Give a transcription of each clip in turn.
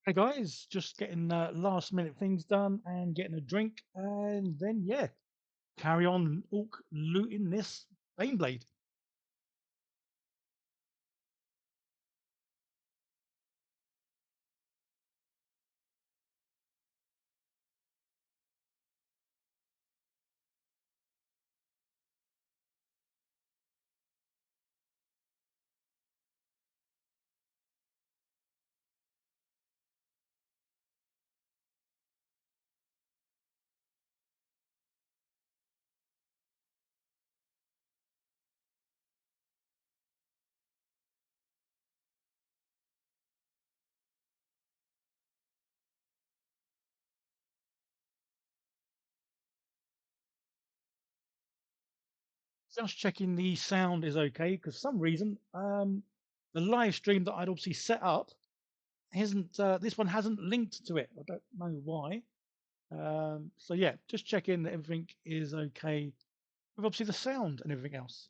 Hey guys, just getting last minute things done and getting a drink, and then yeah, carry on orc looting this Bane Blade. Just checking the sound is okay because for some reason the live stream that I'd obviously set up hasn't this one hasn't linked to it. I don't know why. So yeah, just checking that everything is okay with obviously the sound and everything else.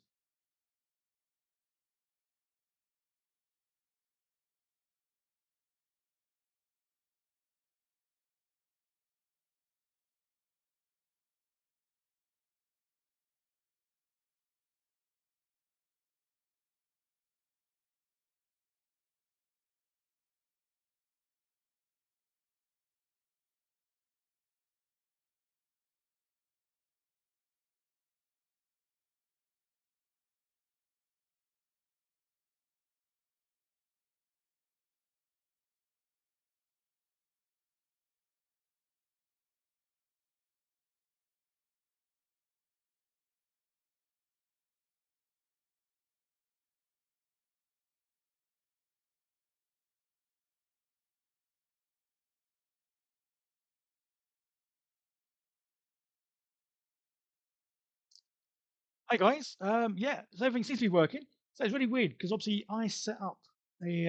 Hi guys, yeah, so everything seems to be working. So it's really weird because obviously I set up a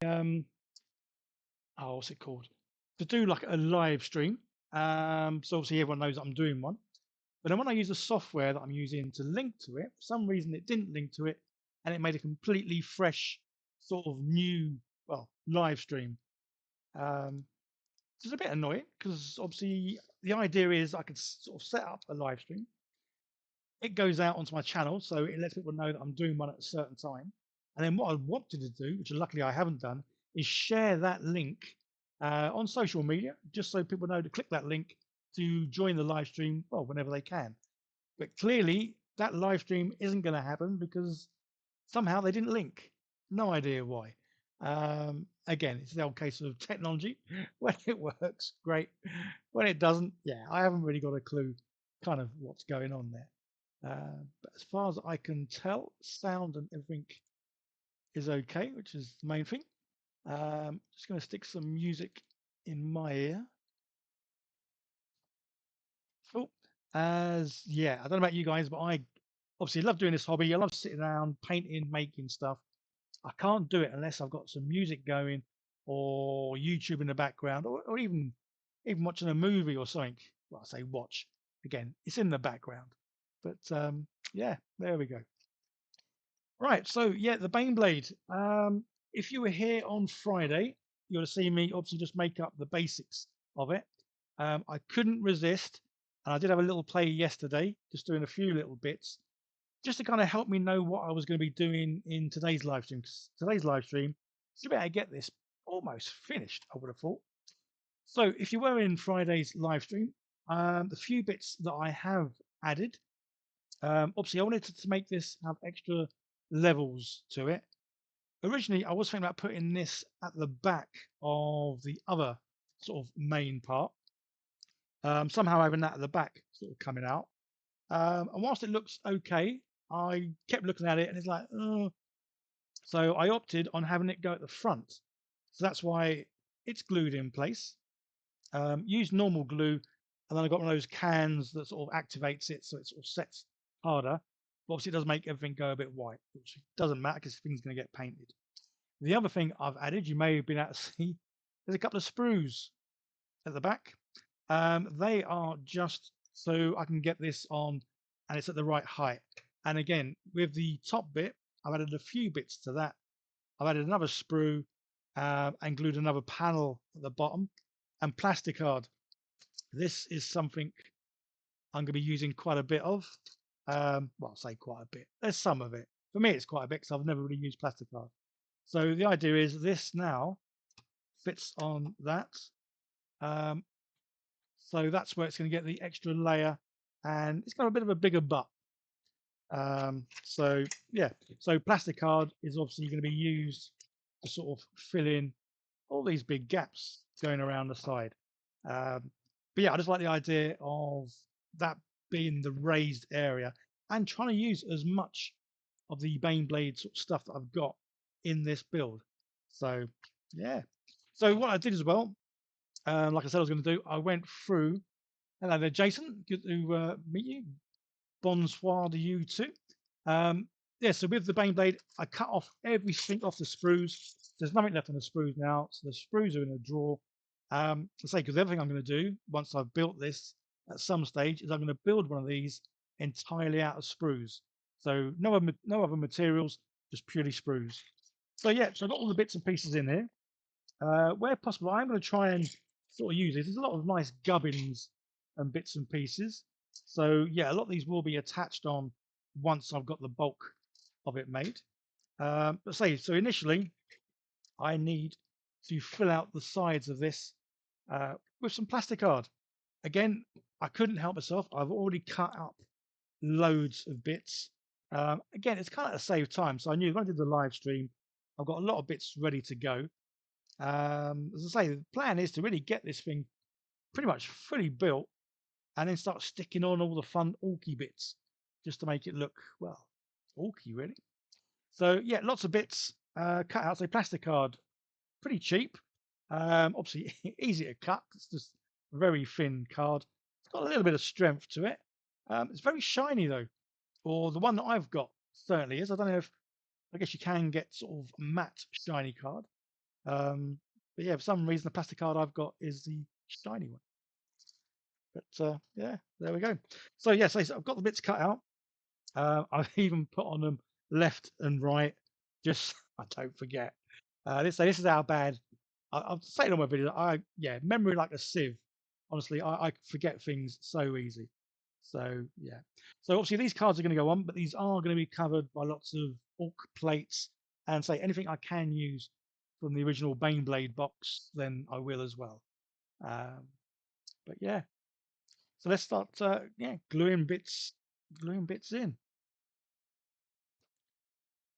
oh, what's it called? To do like a live stream. So obviously everyone knows that I'm doing one. But then when I use the software that I'm using to link to it, for some reason it didn't link to it, and it made a completely fresh, sort of new, well, live stream. Um, it's a bit annoying because obviously the idea is I could sort of set up a live stream. It goes out onto my channel, so it lets people know that I'm doing one at a certain time. And then what I wanted to do, which luckily I haven't done, is share that link on social media, just so people know to click that link to join the live stream, well, whenever they can. But clearly, that live stream isn't going to happen because somehow they didn't link. No idea why. Again, it's the old case of technology. When it works, great. When it doesn't, yeah, I haven't really got a clue kind of what's going on there. But as far as I can tell, sound and everything is okay, which is the main thing. Just going to stick some music in my ear. Cool. As yeah, I don't know about you guys, but I obviously love doing this hobby. I love sitting around painting, making stuff. I can't do it unless I've got some music going or YouTube in the background or even watching a movie or something. Well, I say watch again, it's in the background. But yeah, there we go. Right, so yeah, the Bane Blade. If you were here on Friday, you'll have seen me obviously just make up the basics of it. I couldn't resist, and I did have a little play yesterday, just doing a few little bits, just to kind of help me know what I was going to be doing in today's live stream. 'Cause today's live stream, should be able to get this almost finished, I would have thought. So if you were in Friday's live stream, the few bits that I have added, obviously I wanted to make this have extra levels to it. Originally, I was thinking about putting this at the back of the other sort of main part. Somehow having that at the back sort of coming out. And whilst it looks okay, I kept looking at it and it's like, oh. So I opted on having it go at the front. So that's why it's glued in place. Use normal glue, and then I got one of those cans that sort of activates it so it sort of sets harder. But obviously, it does make everything go a bit white, which doesn't matter because things going to get painted. The other thing I've added, you may have been able to see, there's a couple of sprues at the back. They are just so I can get this on and it's at the right height. And again, with the top bit, I've added a few bits to that. I've added another sprue and glued another panel at the bottom. And plasticard. This is something I'm going to be using quite a bit of. Well, I'll say quite a bit. There's some of it. For me, it's quite a bit because I've never really used plasticard. So the idea is this now fits on that. Um, so that's where it's going to get the extra layer, and it's got a bit of a bigger butt. So yeah, so plasticard is obviously going to be used to sort of fill in all these big gaps going around the side. Um, but yeah, I just like the idea of that being the raised area and trying to use as much of the Bane Blade sort of stuff that I've got in this build. So yeah. So what I did as well, like I said I was going to do, I went through. Hello there, Jason. Good to meet you. Bonsoir to you too. Um, yeah, so with the Bane Blade, I cut off everything off the sprues. There's nothing left on the sprues now, so the sprues are in a drawer. I say, because the other thing I'm going to do once I've built this at some stage is I'm going to build one of these entirely out of sprues. So no other materials, just purely sprues. So yeah, so I've got all the bits and pieces in here. Where possible, I'm going to try and sort of use this. There's a lot of nice gubbins and bits and pieces. So yeah, a lot of these will be attached on once I've got the bulk of it made. But say, so initially, I need to fill out the sides of this with some plasticard. Again, I couldn't help myself. I've already cut up loads of bits. Again, it's kind of to save time. So I knew when I did the live stream, I've got a lot of bits ready to go. As I say, the plan is to really get this thing pretty much fully built and then start sticking on all the fun orky bits just to make it look, well, orky really. So yeah, lots of bits cut out. So plastic card, pretty cheap. Obviously easy to cut. It's just a very thin card. It's got a little bit of strength to it. It's very shiny though, or the one that I've got certainly is. I don't know if I guess you can get sort of a matte shiny card. But yeah, for some reason, the plastic card I've got is the shiny one. But yeah, there we go. So yes, so I've got the bits cut out. I've even put on them left and right, just I don't forget. This is how bad. I'll say it on my video. Yeah, memory like a sieve. Honestly, I forget things so easy. So yeah. So obviously these cards are going to go on, but these are going to be covered by lots of ork plates and say anything I can use from the original Bane Blade box, then I will as well. But yeah, so let's start. Yeah, gluing bits in.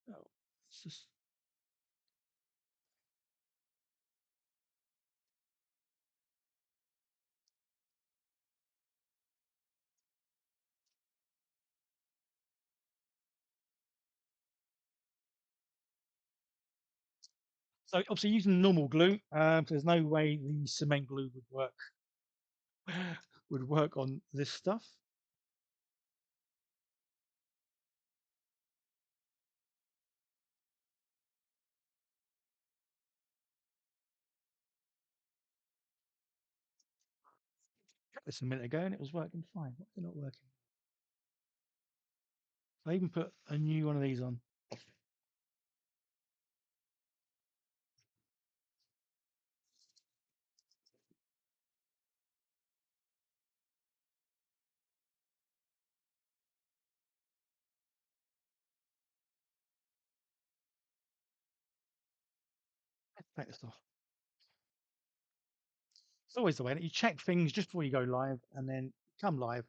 Oh, just... So obviously using normal glue, there's no way the cement glue would work on this stuff. Got this a minute ago and it was working fine. Why is it not working? I even put a new one of these on. Let's take this off. It's always the way that you check things just before you go live, and then come live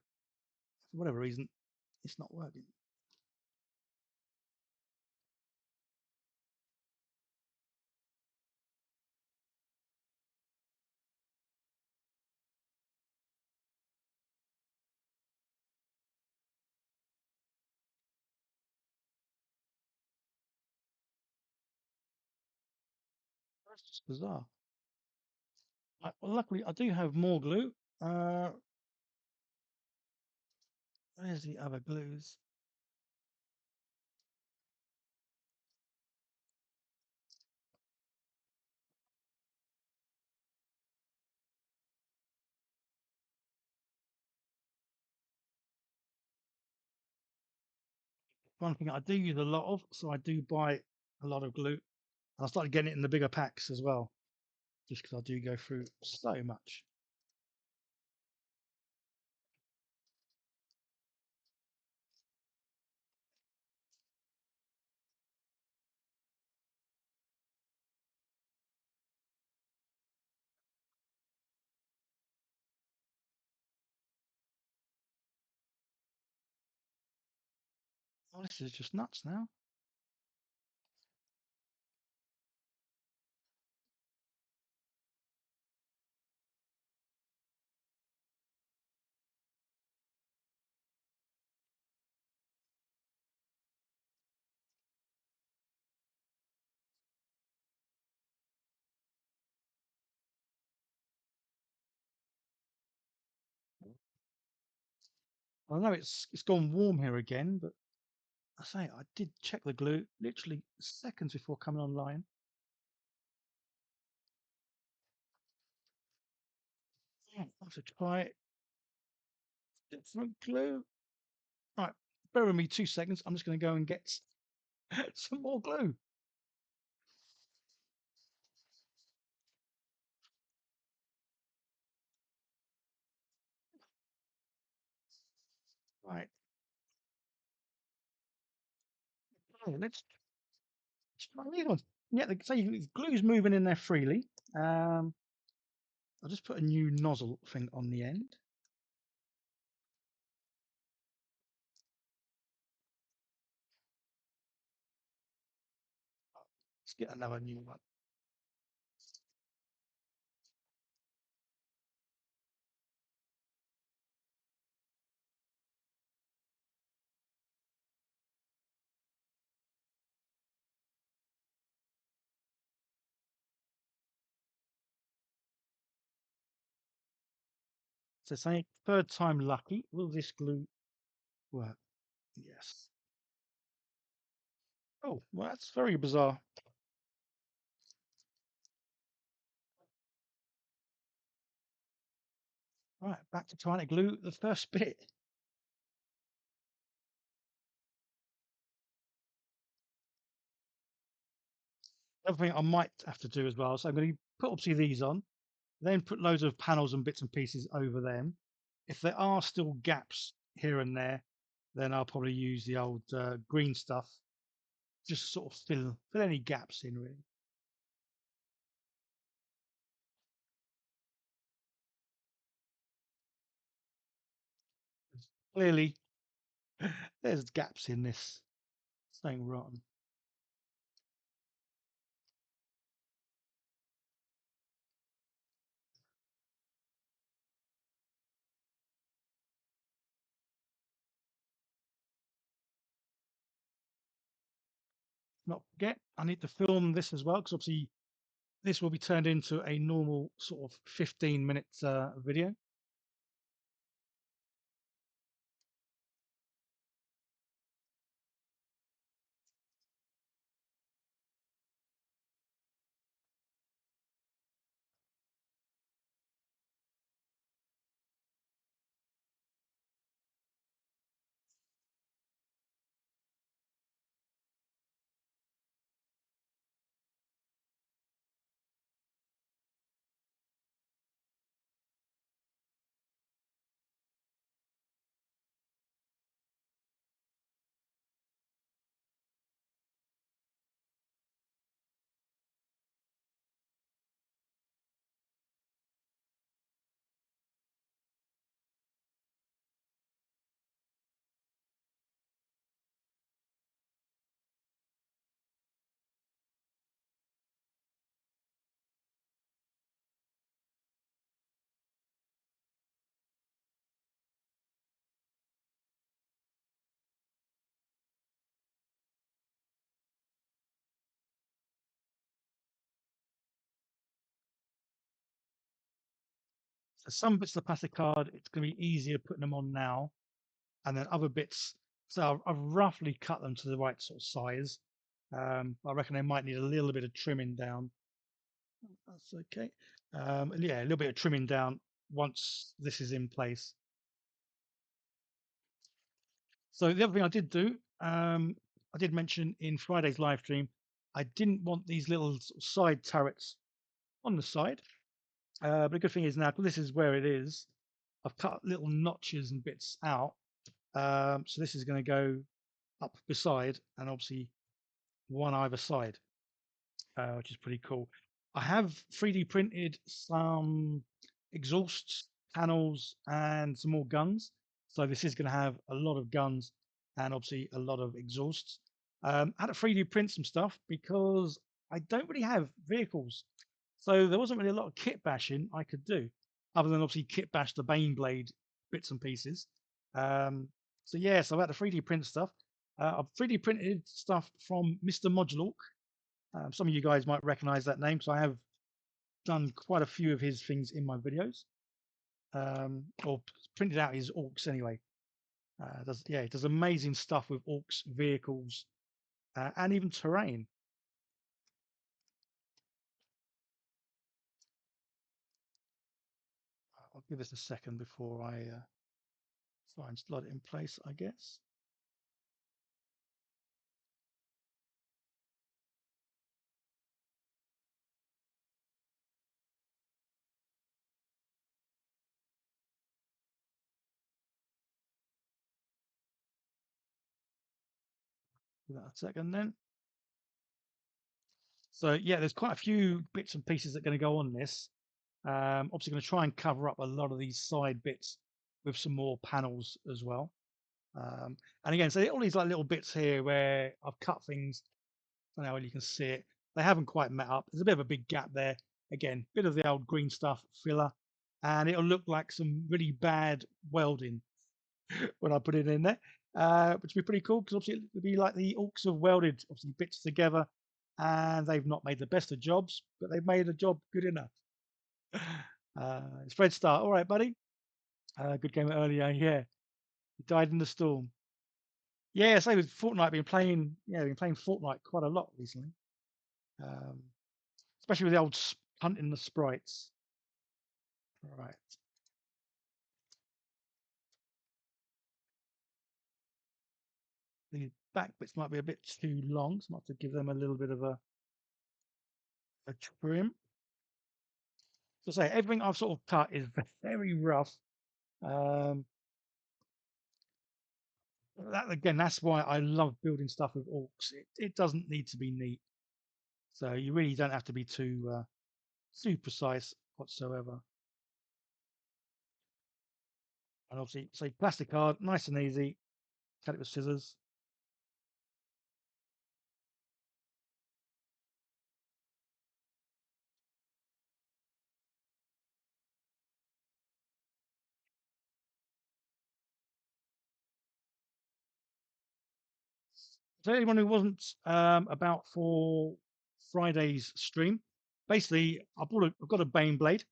for whatever reason, it's not working. That's just bizarre. Well, luckily, I do have more glue. Uh, where's the other glues? One thing I do use a lot of, so I do buy a lot of glue. I started getting it in the bigger packs as well, just because I do go through so much. Oh, this is just nuts now. I know it's gone warm here again, but I say I did check the glue literally seconds before coming online. Yeah, I have to try different glue. Right, bear with me 2 seconds. I'm just going to go and get some more glue. Right, okay, let's try these ones. Yeah, so the glue's moving in there freely. I'll just put a new nozzle thing on the end. Let's get another new one. So say third time lucky. Will this glue work? Yes. Oh, well, that's very bizarre. Right, back to trying to glue the first bit. The other thing I might have to do as well. So I'm going to put obviously these on, then put loads of panels and bits and pieces over them. If there are still gaps here and there, then I'll probably use the old green stuff, just sort of fill any gaps in really. Clearly, there's gaps in this. Staying rotten. Not forget, I need to film this as well because obviously this will be turned into a normal sort of 15-minute video. So some bits of the plastic card, it's going to be easier putting them on now, and then other bits. So I've roughly cut them to the right sort of size. I reckon they might need a little bit of trimming down. That's okay. Yeah, a little bit of trimming down once this is in place. So the other thing I did do, I did mention in Friday's live stream, I didn't want these little sort of side turrets on the side. But the good thing is now, because this is where it is, I've cut little notches and bits out. So this is going to go up beside, and obviously one either side, which is pretty cool. I have 3D printed some exhausts, panels, and some more guns. So this is going to have a lot of guns and obviously a lot of exhausts. I had to 3D print some stuff because I don't really have vehicles. So there wasn't really a lot of kit bashing I could do, other than obviously kit bash the Bane Blade bits and pieces. So yeah, so I had to 3D print stuff. I've 3D printed stuff from Mr. Modulark. Some of you guys might recognize that name, so I have done quite a few of his things in my videos, or printed out his orks anyway. He does amazing stuff with orks, vehicles, and even terrain. I'll give this a second before I try and slot it in place, I guess. Give that a second then. So yeah, there's quite a few bits and pieces that are going to go on this. Obviously going to try and cover up a lot of these side bits with some more panels as well. And again, so all these like little bits here where I've cut things. I don't know whether you can see it. They haven't quite met up. There's a bit of a big gap there. Again, bit of the old green stuff filler, and it'll look like some really bad welding when I put it in there, which would be pretty cool because obviously it would be like the orks have welded obviously bits together, and they've not made the best of jobs, but they've made a job good enough. It's Fred Star. All right, buddy. Good game earlier. Yeah, he died in the storm. Yeah, same with Fortnite. Been playing. Yeah, been playing Fortnite quite a lot recently, um, especially with the old hunting the sprites. All right. The back bits might be a bit too long, so I might have to give them a little bit of a trim. So say everything I've sort of cut is very rough. Um, that again, that's why I love building stuff with orks. It doesn't need to be neat, so you really don't have to be too precise whatsoever. And obviously, say plastic card, nice and easy. Cut it with scissors. So anyone who wasn't about for Friday's stream, basically I've got a Bane Blade.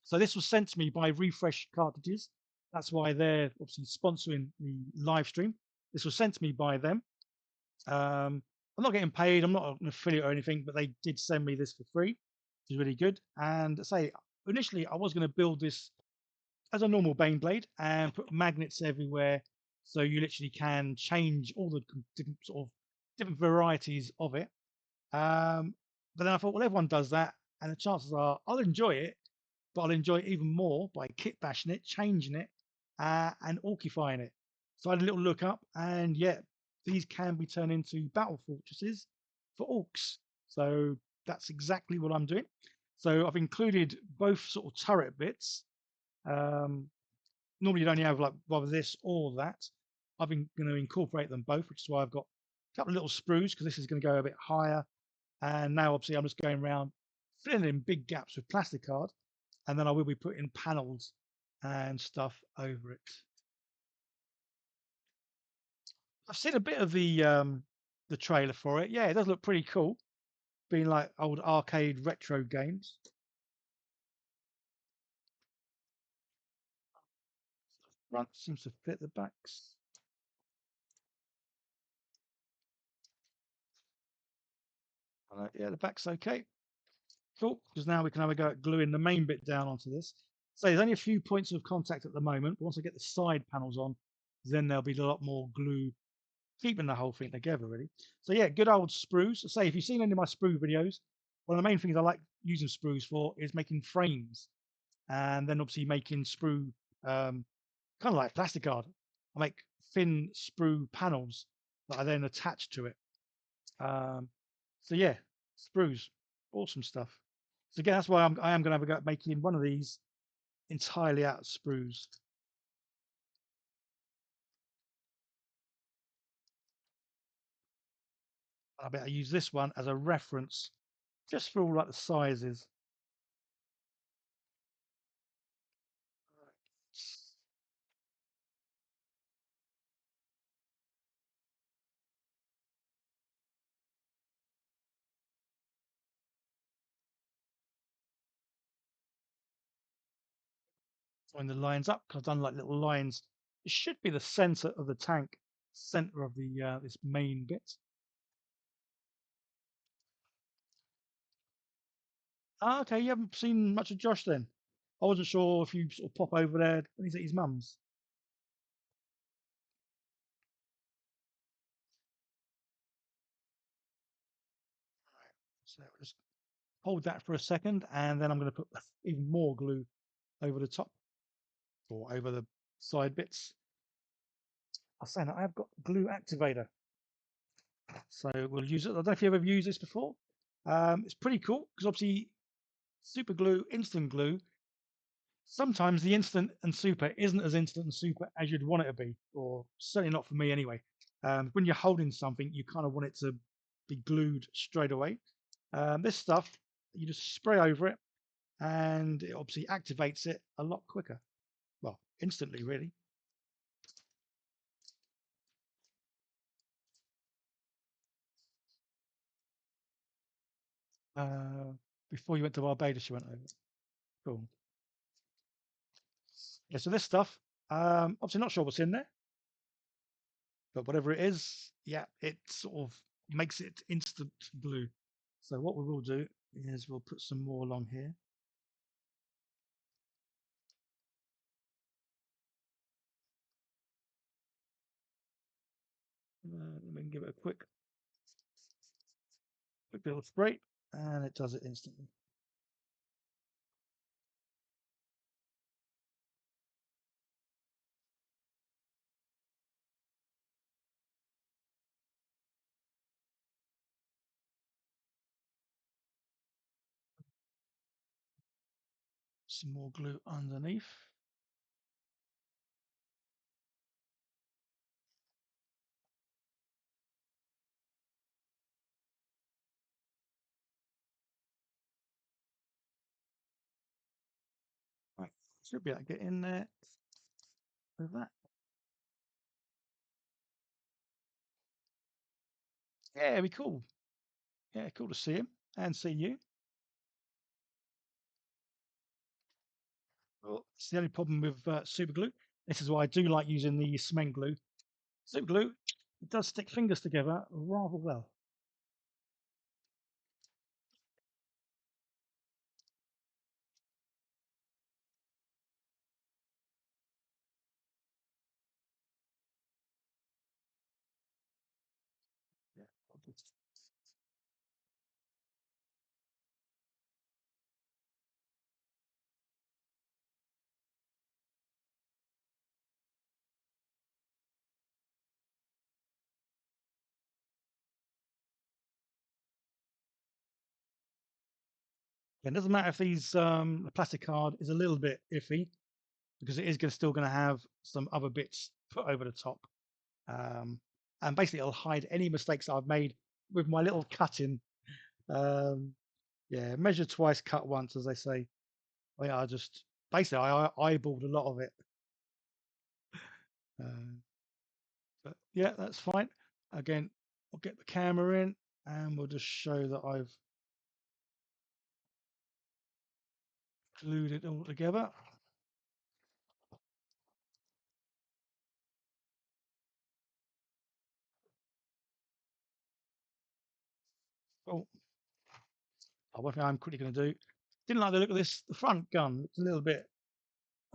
So this was sent to me by Refresh Cartridges. That's why they're obviously sponsoring the live stream. This was sent to me by them. I'm not getting paid. I'm not an affiliate or anything, but they did send me this for free, which is really good. And say initially I was going to build this as a normal Bane Blade and put magnets everywhere, so you literally can change all the different sort of different varieties of it. But then I thought, well, everyone does that, and the chances are I'll enjoy it, but I'll enjoy it even more by kit bashing it, changing it, and orkifying it. So I had a little look up, and yeah, these can be turned into battle fortresses for orks. So that's exactly what I'm doing. So I've included both sort of turret bits. Um, Normally, you'd only have like either this or that. I've been going to incorporate them both, which is why I've got a couple of little sprues because this is going to go a bit higher. And now, obviously, I'm just going around filling in big gaps with plastic card, and then I will be putting panels and stuff over it. I've seen a bit of the trailer for it. Yeah, it does look pretty cool, being like old arcade retro games. Front seems to fit the backs. Yeah, the back's okay. Cool, because now we can have a go at gluing the main bit down onto this. So there's only a few points of contact at the moment, but once I get the side panels on, then there'll be a lot more glue keeping the whole thing together, really. So yeah, good old sprues. Say if you've seen any of my sprue videos, one of the main things I like using sprues for is making frames, and then obviously making sprue, kind of like plastic art. I make thin sprue panels that I then attach to it. Um, so yeah, sprues, awesome stuff. So again, that's why I am going to have a go at making one of these entirely out of sprues. I better use this one as a reference just for all like the sizes. Join the lines up because I've done like little lines. It should be the center of the tank, center of the this main bit. Ah, okay, you haven't seen much of Josh then. I wasn't sure if you sort of pop over there when he's at his mum's. Right, so just hold that for a second, and then I'm going to put even more glue over the top or over the side bits. I was saying I have got glue activator, so we'll use it. I don't know if you've ever used this before. It's pretty cool because obviously super glue, instant glue. Sometimes the instant and super isn't as instant and super as you'd want it to be, or certainly not for me anyway. When you're holding something, you kind of want it to be glued straight away. This stuff, you just spray over it, and it obviously activates it a lot quicker. Well, instantly, really. Uh, Before you went to Barbados, you went over. Cool. Yeah, so this stuff, obviously not sure what's in there, but whatever it is, yeah, it sort of makes it instant glue. So what we will do is we'll put some more along here. Let me give it a quick little spray, and it does it instantly. Some more glue underneath. Right, should be able to get in there with that. Yeah, it'd be cool. Yeah, cool to see him and see you. Well, it's the only problem with super glue. This is why I do like using the cement glue. Super glue, it does stick fingers together rather well. Yeah, it doesn't matter if these the plastic card is a little bit iffy because it is still going to have some other bits put over the top, um, and basically it'll hide any mistakes I've made with my little cutting. Um, yeah, measure twice, cut once, as they say. Well, yeah, I just basically I eyeballed a lot of it. Uh, but yeah, that's fine. Again, I'll get the camera in and we'll just show that I've glued it all together. Oh, one thing I'm quickly going to do. Didn't like the look of this. The front gun. It's a little bit,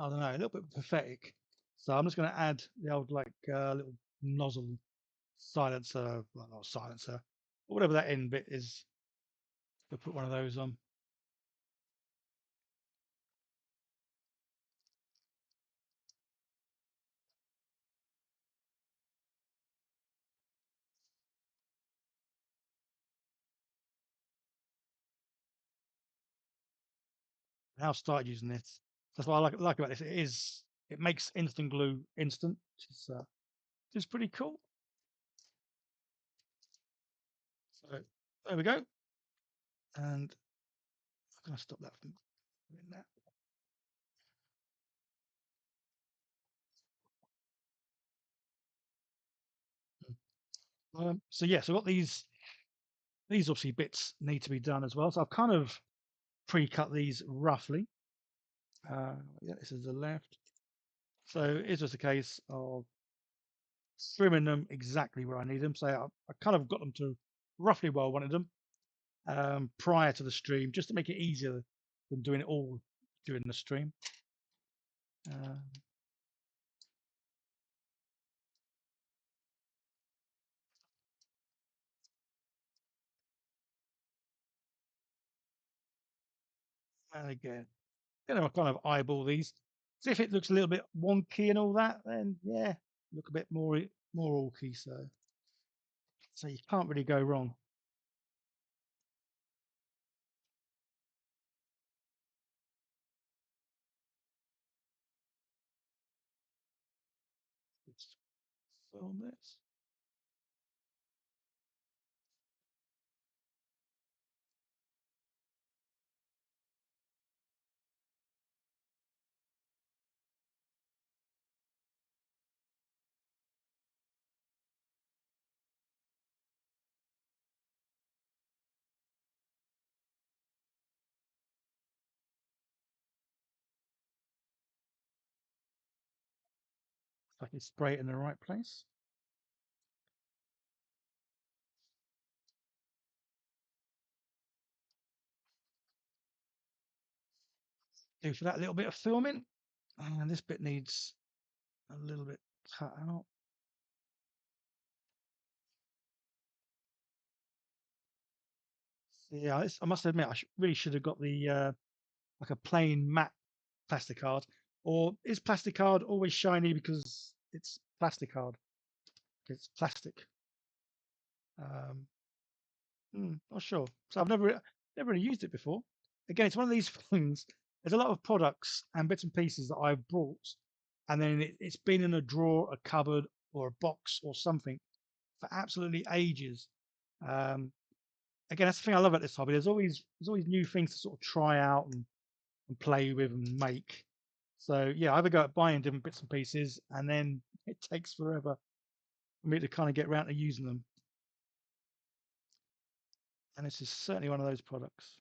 I don't know, a little bit pathetic. So I'm just going to add the old like little nozzle silencer, well, not silencer, but whatever that end bit is. We'll put one of those on. Now I've started using this. That's what I like about this. It makes instant glue instant, which is pretty cool. So there we go. And I'm going to stop that from doing that. So yeah, so I've got these obviously bits need to be done as well. So I've kind of pre-cut these roughly. Yeah, this is the left. So it's just a case of trimming them exactly where I need them. So I kind of got them to roughly where I wanted them prior to the stream, just to make it easier than doing it all during the stream. Uh, and again, I kind of eyeball these. So if it looks a little bit wonky and all that, then yeah, look a bit more orky. So you can't really go wrong. Let's film this. If I can spray it in the right place. Do for that little bit of filming. And this bit needs a little bit cut out. So yeah, I must admit, really should have got the like a plain matte plastic card. Or is plastic card always shiny because it's plastic card? It's plastic. Um, not sure. So I've never really used it before. Again, it's one of these things. There's a lot of products and bits and pieces that I've brought, and then it's been in a drawer, a cupboard, or a box or something for absolutely ages. Um, Again, that's the thing I love about this hobby. There's always new things to sort of try out and play with and make. So yeah, I either go at buying different bits and pieces, and then it takes forever for me to kind of get around to using them. And this is certainly one of those products.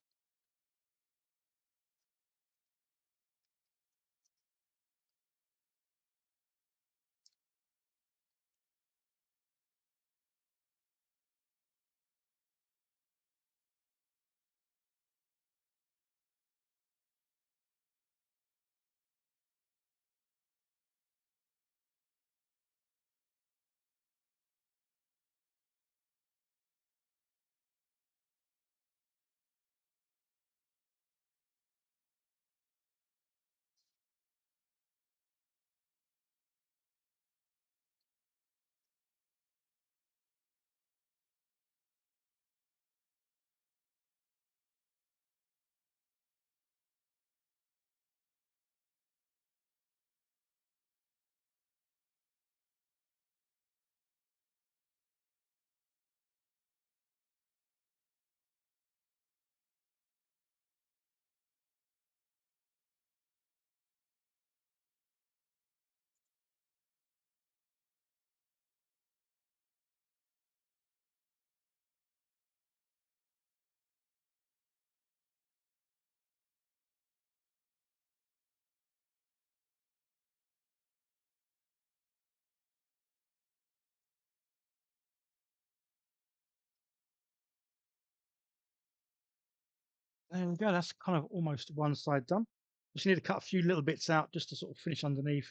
There we go. That's kind of almost one side done. Just need to cut a few little bits out just to sort of finish underneath,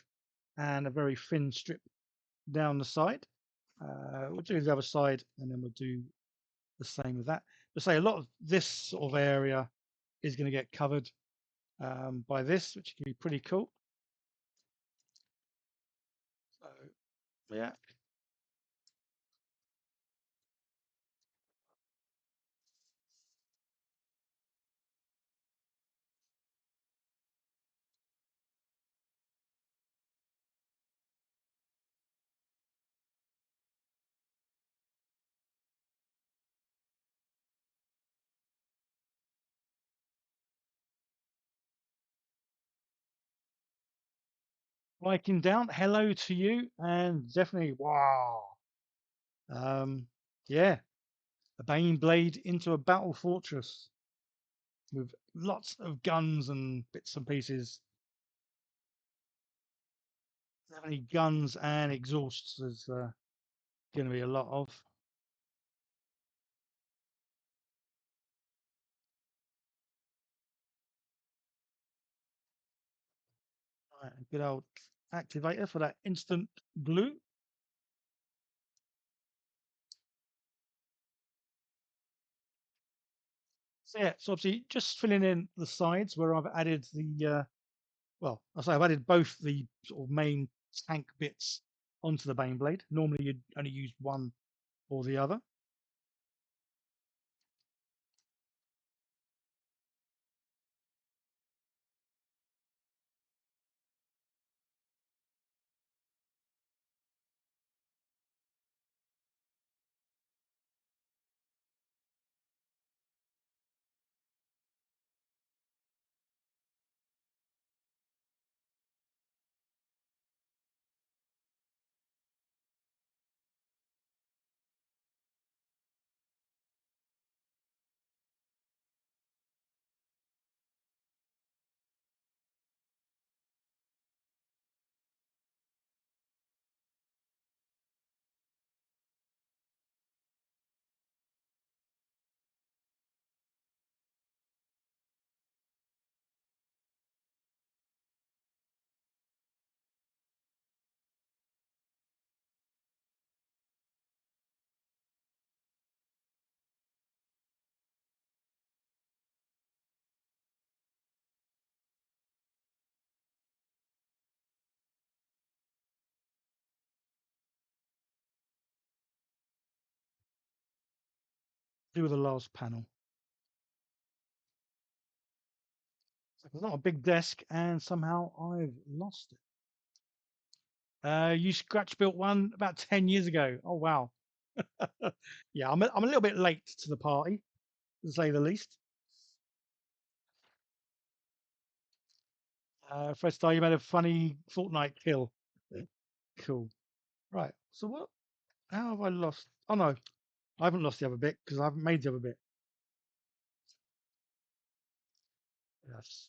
and a very thin strip down the side. We'll do the other side, and then we'll do the same with that. But say a lot of this sort of area is going to get covered by this, which can be pretty cool. So yeah. Viking down, hello to you, and definitely wow. Um, yeah, a Bane Blade into a battle fortress with lots of guns and bits and pieces. Definitely guns and exhausts is going to be a lot of. Right, a good old activator for that instant glue. So yeah, so obviously just filling in the sides where I've added the well, I say I've added both the sort of main tank bits onto the Bane Blade. Normally you'd only use one or the other. Do with the last panel. So it's not a big desk, and somehow I've lost it. You scratch built one about 10 years ago. Oh wow. Yeah, I'm a little bit late to the party, to say the least. Fred Star, you made a funny Fortnite kill. Cool. Right. So what? How have I lost? Oh no, I haven't lost the other bit because I haven't made the other bit. Yes.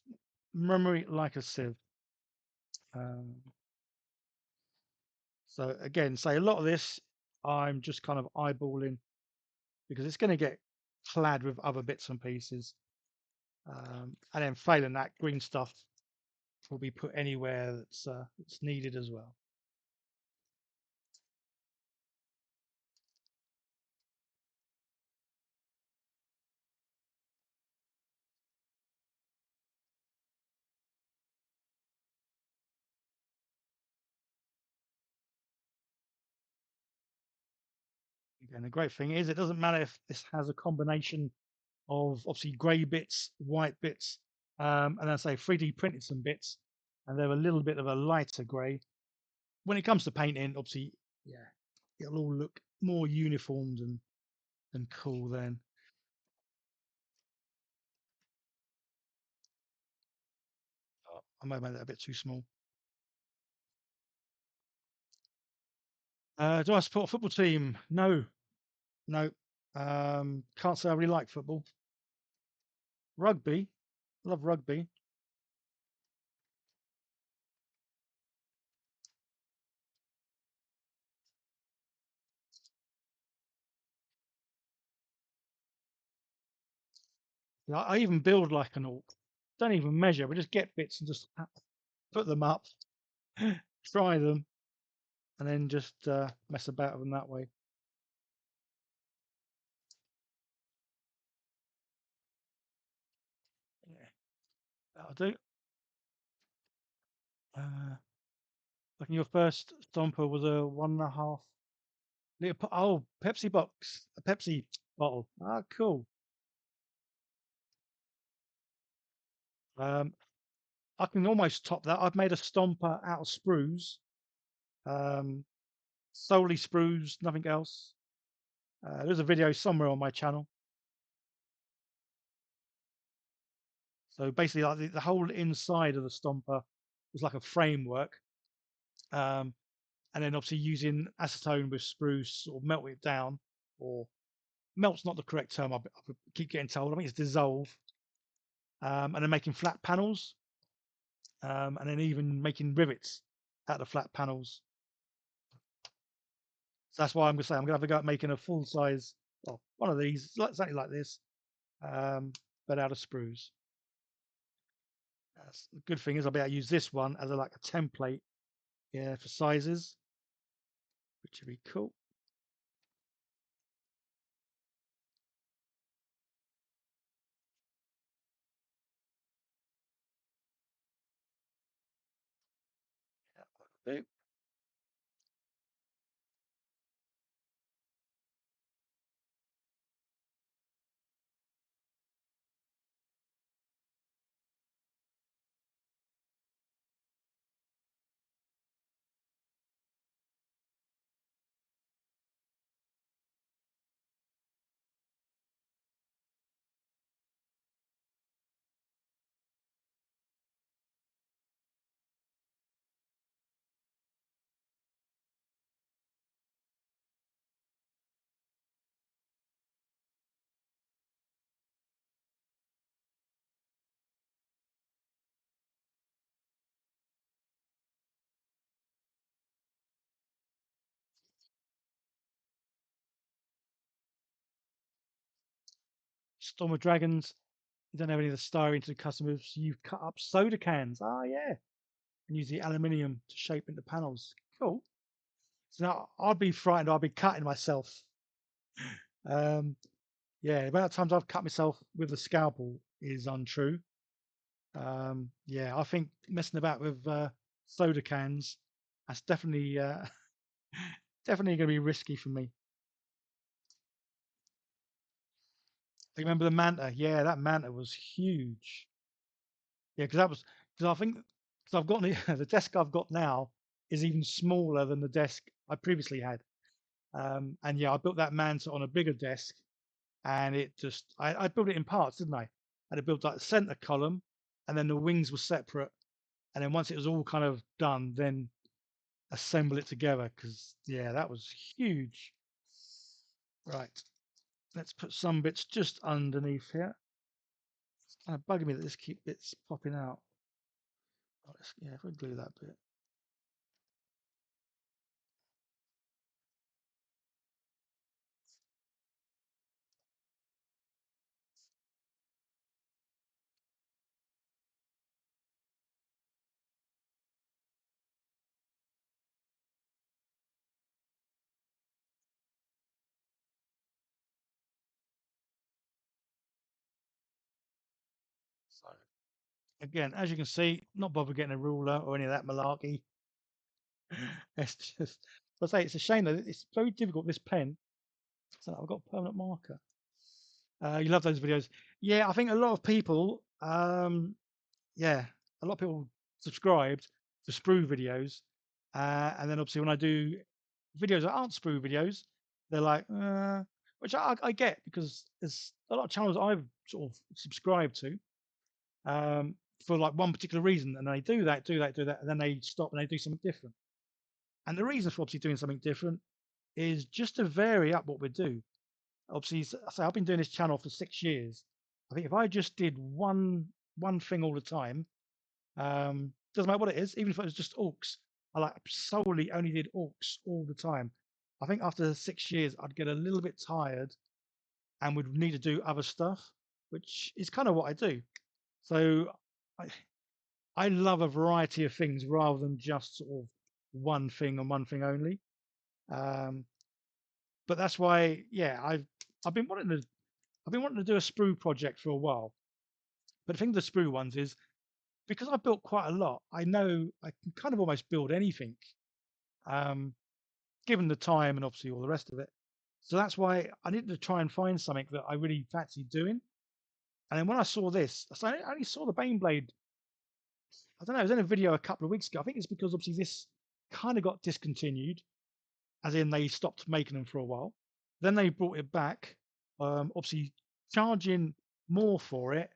Memory like a sieve. Um, so again, say a lot of this, I'm just kind of eyeballing because it's going to get clad with other bits and pieces. And then failing that, green stuff will be put anywhere that's needed as well. Again, the great thing is it doesn't matter if this has a combination of obviously grey bits, white bits, and then say 3D printed some bits, and they're a little bit of a lighter grey. When it comes to painting, obviously, yeah, it'll all look more uniformed and cool then. Oh, I might have made that a bit too small. Do I support a football team? No, no. Can't say I really like football. Rugby, love rugby. Yeah, I even build like an orc. Don't even measure, but just get bits and just put them up, try them. and then just mess about with them that way. Yeah, that'll do. Like your first stomper was a 1.5 litre. Oh, Pepsi box, a Pepsi bottle. Ah, cool. Um, I can almost top that. I've made a stomper out of sprues, um, solely sprues, nothing else. There's a video somewhere on my channel. So basically, like the whole inside of the stomper was like a framework, and then obviously using acetone with spruce, sort of melt it down, or melt's not the correct term. I keep getting told. I think it's dissolve, and then making flat panels, and then even making rivets out of flat panels. So that's why I'm going to say I'm going to have to go at making a full size, well, one of these, exactly like this, but out of sprues. The good thing is I'll be able to use this one as like a template, yeah, for sizes, which would be cool. Yeah, Storm of Dragons. You don't have any of the styrene to the customers. You cut up soda cans. Ah, yeah, and use the aluminium to shape into panels. Cool. So now I'd be frightened. I'd be cutting myself. Um, yeah, the amount of times I've cut myself with a scalpel is untrue. Yeah, I think messing about with soda cans, that's definitely definitely going to be risky for me. I remember the manta. Yeah, that manta was huge. Yeah, because that was because I think because I've got the desk I've got now is even smaller than the desk I previously had. And yeah, I built that manta on a bigger desk, and it just I built it in parts, didn't I? And I built like the center column, and then the wings were separate. And then once it was all kind of done, then assemble it together. Because yeah, that was huge. Right, let's put some bits just underneath here. It's kind of bugging me that this keep bits popping out. Oh, yeah, if we glue that bit. So again, as you can see, not bothered getting a ruler or any of that malarkey. It's just, I say it's a shame that it's very difficult. This pen, so I've got a permanent marker. You love those videos, yeah. I think a lot of people, yeah, a lot of people subscribed to sprue videos, and then obviously when I do videos that aren't sprue videos, they're like, which I get because there's a lot of channels I've sort of subscribed to, for like one particular reason, and they do that, and then they stop and they do something different. And the reason for obviously doing something different is just to vary up what we do. Obviously, so I've been doing this channel for 6 years. I think if I just did one thing all the time, doesn't matter what it is, even if it was just orks, I like solely only did orks all the time. I think after 6 years, I'd get a little bit tired and would need to do other stuff, which is kind of what I do. So I, I love a variety of things rather than just sort of one thing and one thing only. But that's why, yeah, I've been wanting to do a sprue project for a while. But the thing with the sprue ones is because I built quite a lot, I know I can kind of almost build anything, um, given the time and obviously all the rest of it. So that's why I needed to try and find something that I really fancied doing. And then when I saw this, so I only saw the Bane Blade. I don't know. It was in a video a couple of weeks ago. I think it's because obviously this kind of got discontinued, as in they stopped making them for a while. Then they brought it back, obviously charging more for it,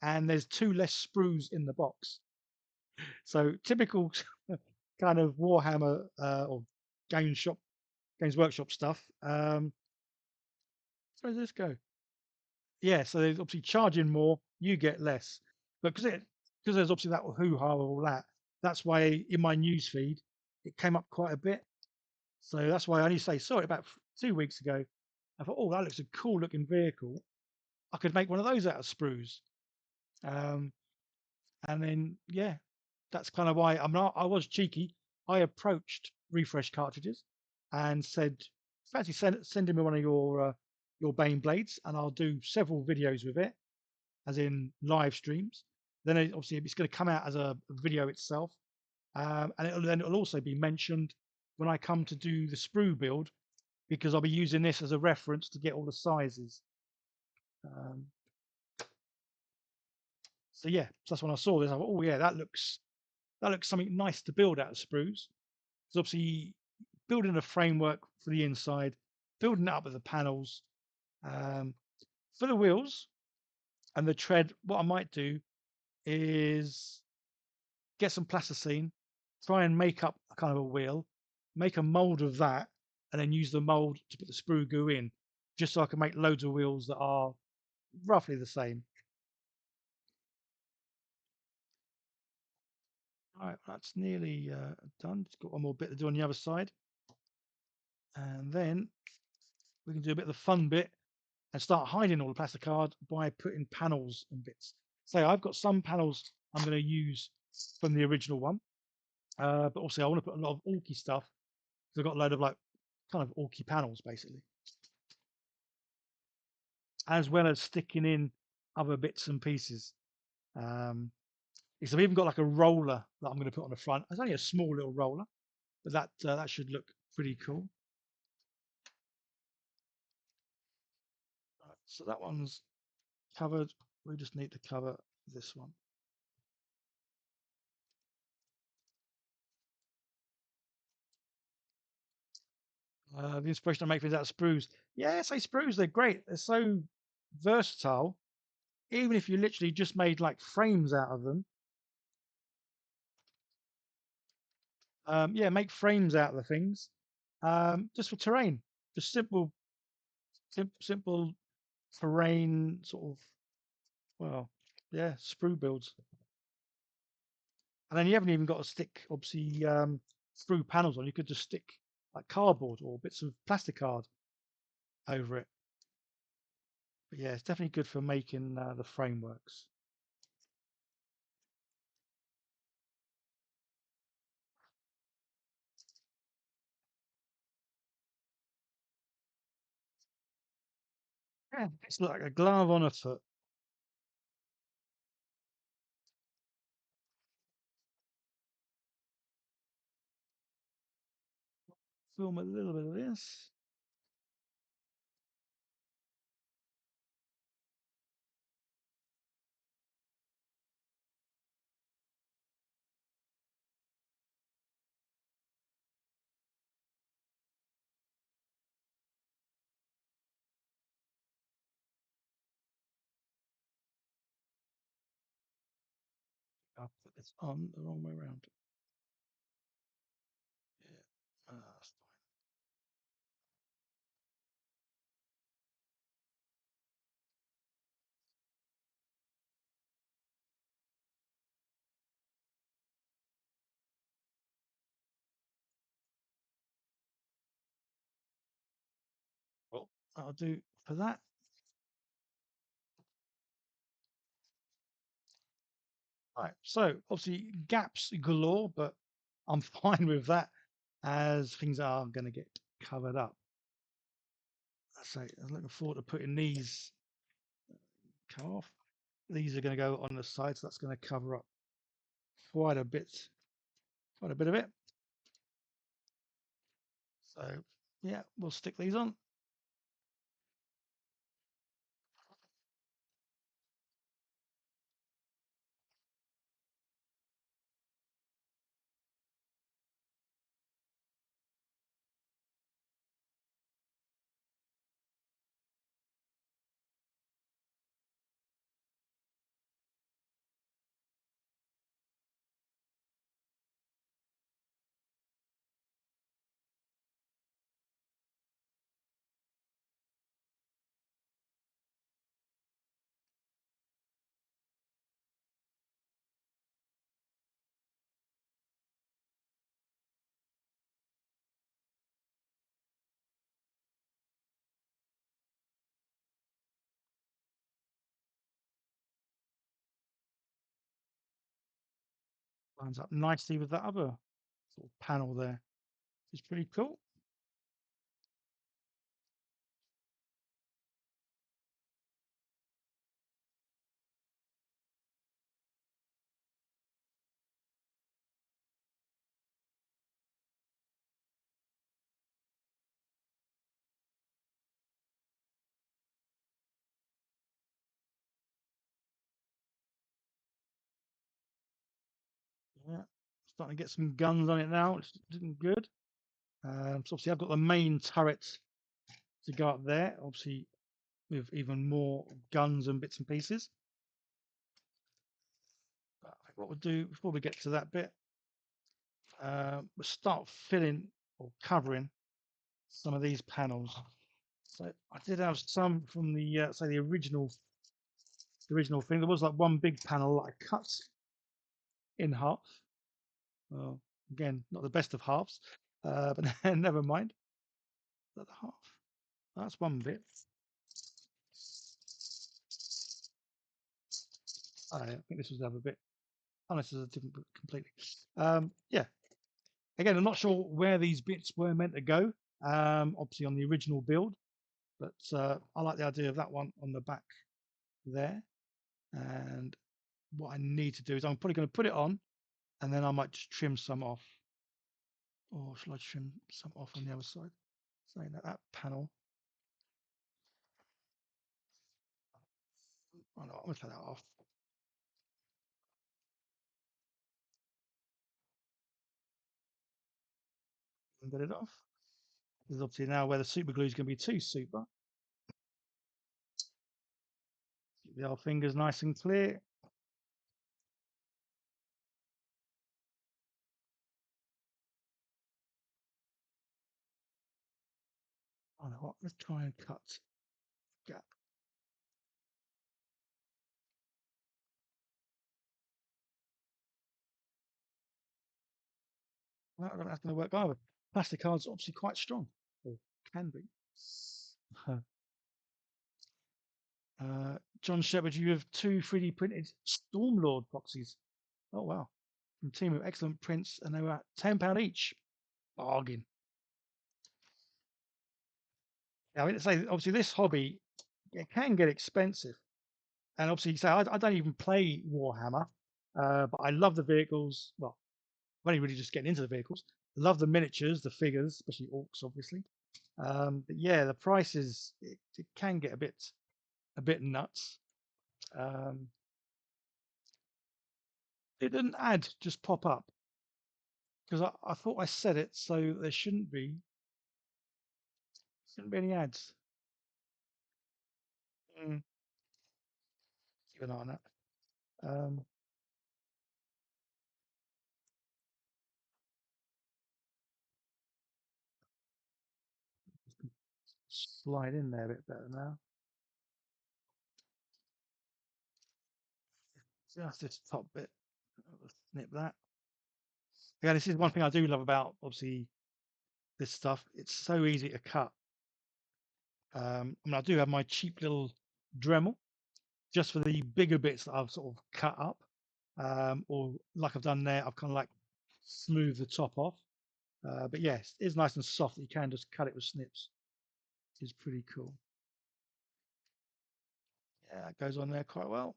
and there's two less sprues in the box. So typical kind of Warhammer or Games Shop, Games Workshop stuff. Where does this go? Yeah, so they're obviously charging more, you get less. But because there's obviously that hoo ha with all that, that's why in my news feed it came up quite a bit. So that's why I only saw it about 2 weeks ago. I thought, oh, that looks a cool looking vehicle. I could make one of those out of sprues. Um, and then yeah, that's kind of why I was cheeky. I approached Refresh Cartridges and said, fancy sending me one of your Bane Blades, and I'll do several videos with it, as in live streams. Then obviously it's going to come out as a video itself, and it'll also be mentioned when I come to do the sprue build, because I'll be using this as a reference to get all the sizes. Um, so yeah, so that's when I saw this. I thought, oh yeah, that looks something nice to build out of sprues. So obviously building a framework for the inside, building it up with the panels. Um, for the wheels and the tread, what I might do is get some plasticine, try and make up a kind of a wheel, make a mold of that, and then use the mold to put the sprue goo in, just so I can make loads of wheels that are roughly the same. All right, that's nearly done. Just got one more bit to do on the other side. And then we can do a bit of the fun bit and start hiding all the plastic card by putting panels and bits. So I've got some panels I'm going to use from the original one, but also I want to put a lot of orky stuff. So I've got a load of like kind of orky panels basically, as well as sticking in other bits and pieces. So I've even got like a roller that I'm going to put on the front. It's only a small little roller, but that should look pretty cool. Right, so that one's covered. We just need to cover this one. The inspiration to make things out of sprues. Yeah, say sprues, they're great. They're so versatile. Even if you literally just made like frames out of them. Yeah, make frames out of the things. Just for terrain. Just simple terrain sort of, well, yeah, sprue builds. And then you haven't even got to stick, obviously, sprue panels on. You could just stick like cardboard or bits of plastic card over it. But yeah, it's definitely good for making the frameworks. Yeah, it's like a glove on a foot. Film a little bit of this. I'll put this on the wrong way around. Yeah, that's fine. Well, I'll do for that. Right. So obviously gaps galore, but I'm fine with that. as things are going to get covered up. So I'm looking forward to putting these, come off. These are going to go on the side, so that's going to cover up quite a bit of it. So yeah, we'll stick these on. Lines up nicely with that other sort of panel there. It's pretty cool. Yeah, starting to get some guns on it now, which is looking good. So obviously I've got the main turret to go up there, obviously with even more guns and bits and pieces. But what we'll do before we get to that bit, we'll start filling or covering some of these panels. So I did have some from the say the original thing. There was like one big panel that I cut in half. Well, again, not the best of halves, but never mind. Is that the half? That's one bit. I think this was the other bit. Unless it's a different bit completely. Yeah. Again, I'm not sure where these bits were meant to go. Obviously on the original build, but I like the idea of that one on the back there. And what I need to do is I'm probably going to put it on, and then I might just trim some off. Or shall I trim some off on the other side? Saying that panel. Oh no, I'm going to take that off. And get it off. This is obviously now where the super glue is going to be too super. Keep the old fingers nice and clear. Oh no, what? Let's try and cut the gap. Well, I don't know that's going to work either. Plastic card's obviously quite strong, or can be. John Shepard, you have two 3D printed Stormlord proxies. Oh wow! From team of excellent prints, and they were at £10 each. Bargain. Yeah, I mean, say obviously this hobby it can get expensive, and obviously say I don't even play Warhammer, but I love the vehicles. Well, I'm only really just getting into the vehicles. I love the miniatures, the figures, especially orcs, obviously. But yeah, the prices it can get a bit nuts. Um, it didn't add just pop up because I thought I set it so there shouldn't be any ads. Mm, keep an eye on that. Um, slide in there a bit better now. Just this top bit. I'll snip that. Yeah, this is one thing I do love about obviously this stuff. It's so easy to cut. I mean, I do have my cheap little Dremel just for the bigger bits that I've sort of cut up, or like I've done there, I've kind of like smoothed the top off. But yes, it's nice and soft. You can just cut it with snips. It's pretty cool. Yeah, it goes on there quite well.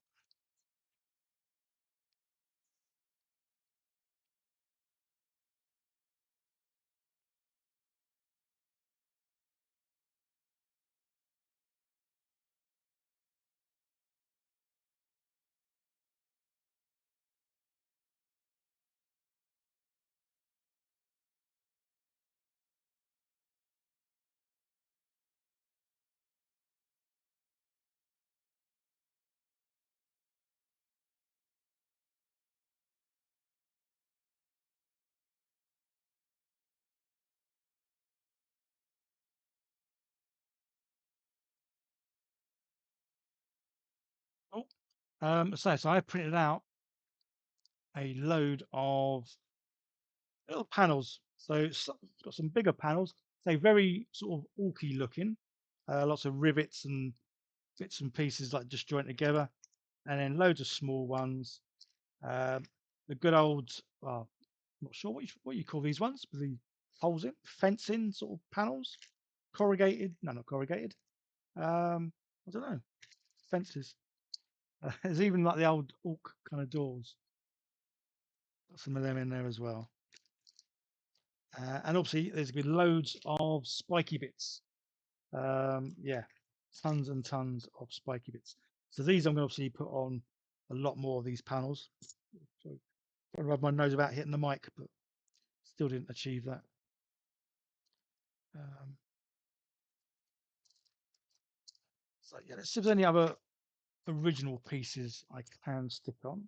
Oh, so I printed out a load of little panels. So it's got some bigger panels. Say very sort of orky looking. Lots of rivets and bits and pieces like just joint together, and then loads of small ones. Um, the good old, well, I'm not sure what you call these ones, but the holes in fencing sort of panels, corrugated. No, not corrugated. I don't know, fences. There's even like the old ork kind of doors. Got some of them in there as well. And obviously, there's going to be loads of spiky bits. Yeah, tons and tons of spiky bits. So these I'm going to obviously put on a lot more of these panels. So I rub my nose about hitting the mic, but still didn't achieve that. Um, so yeah, let's see if there's any other original pieces I can stick on.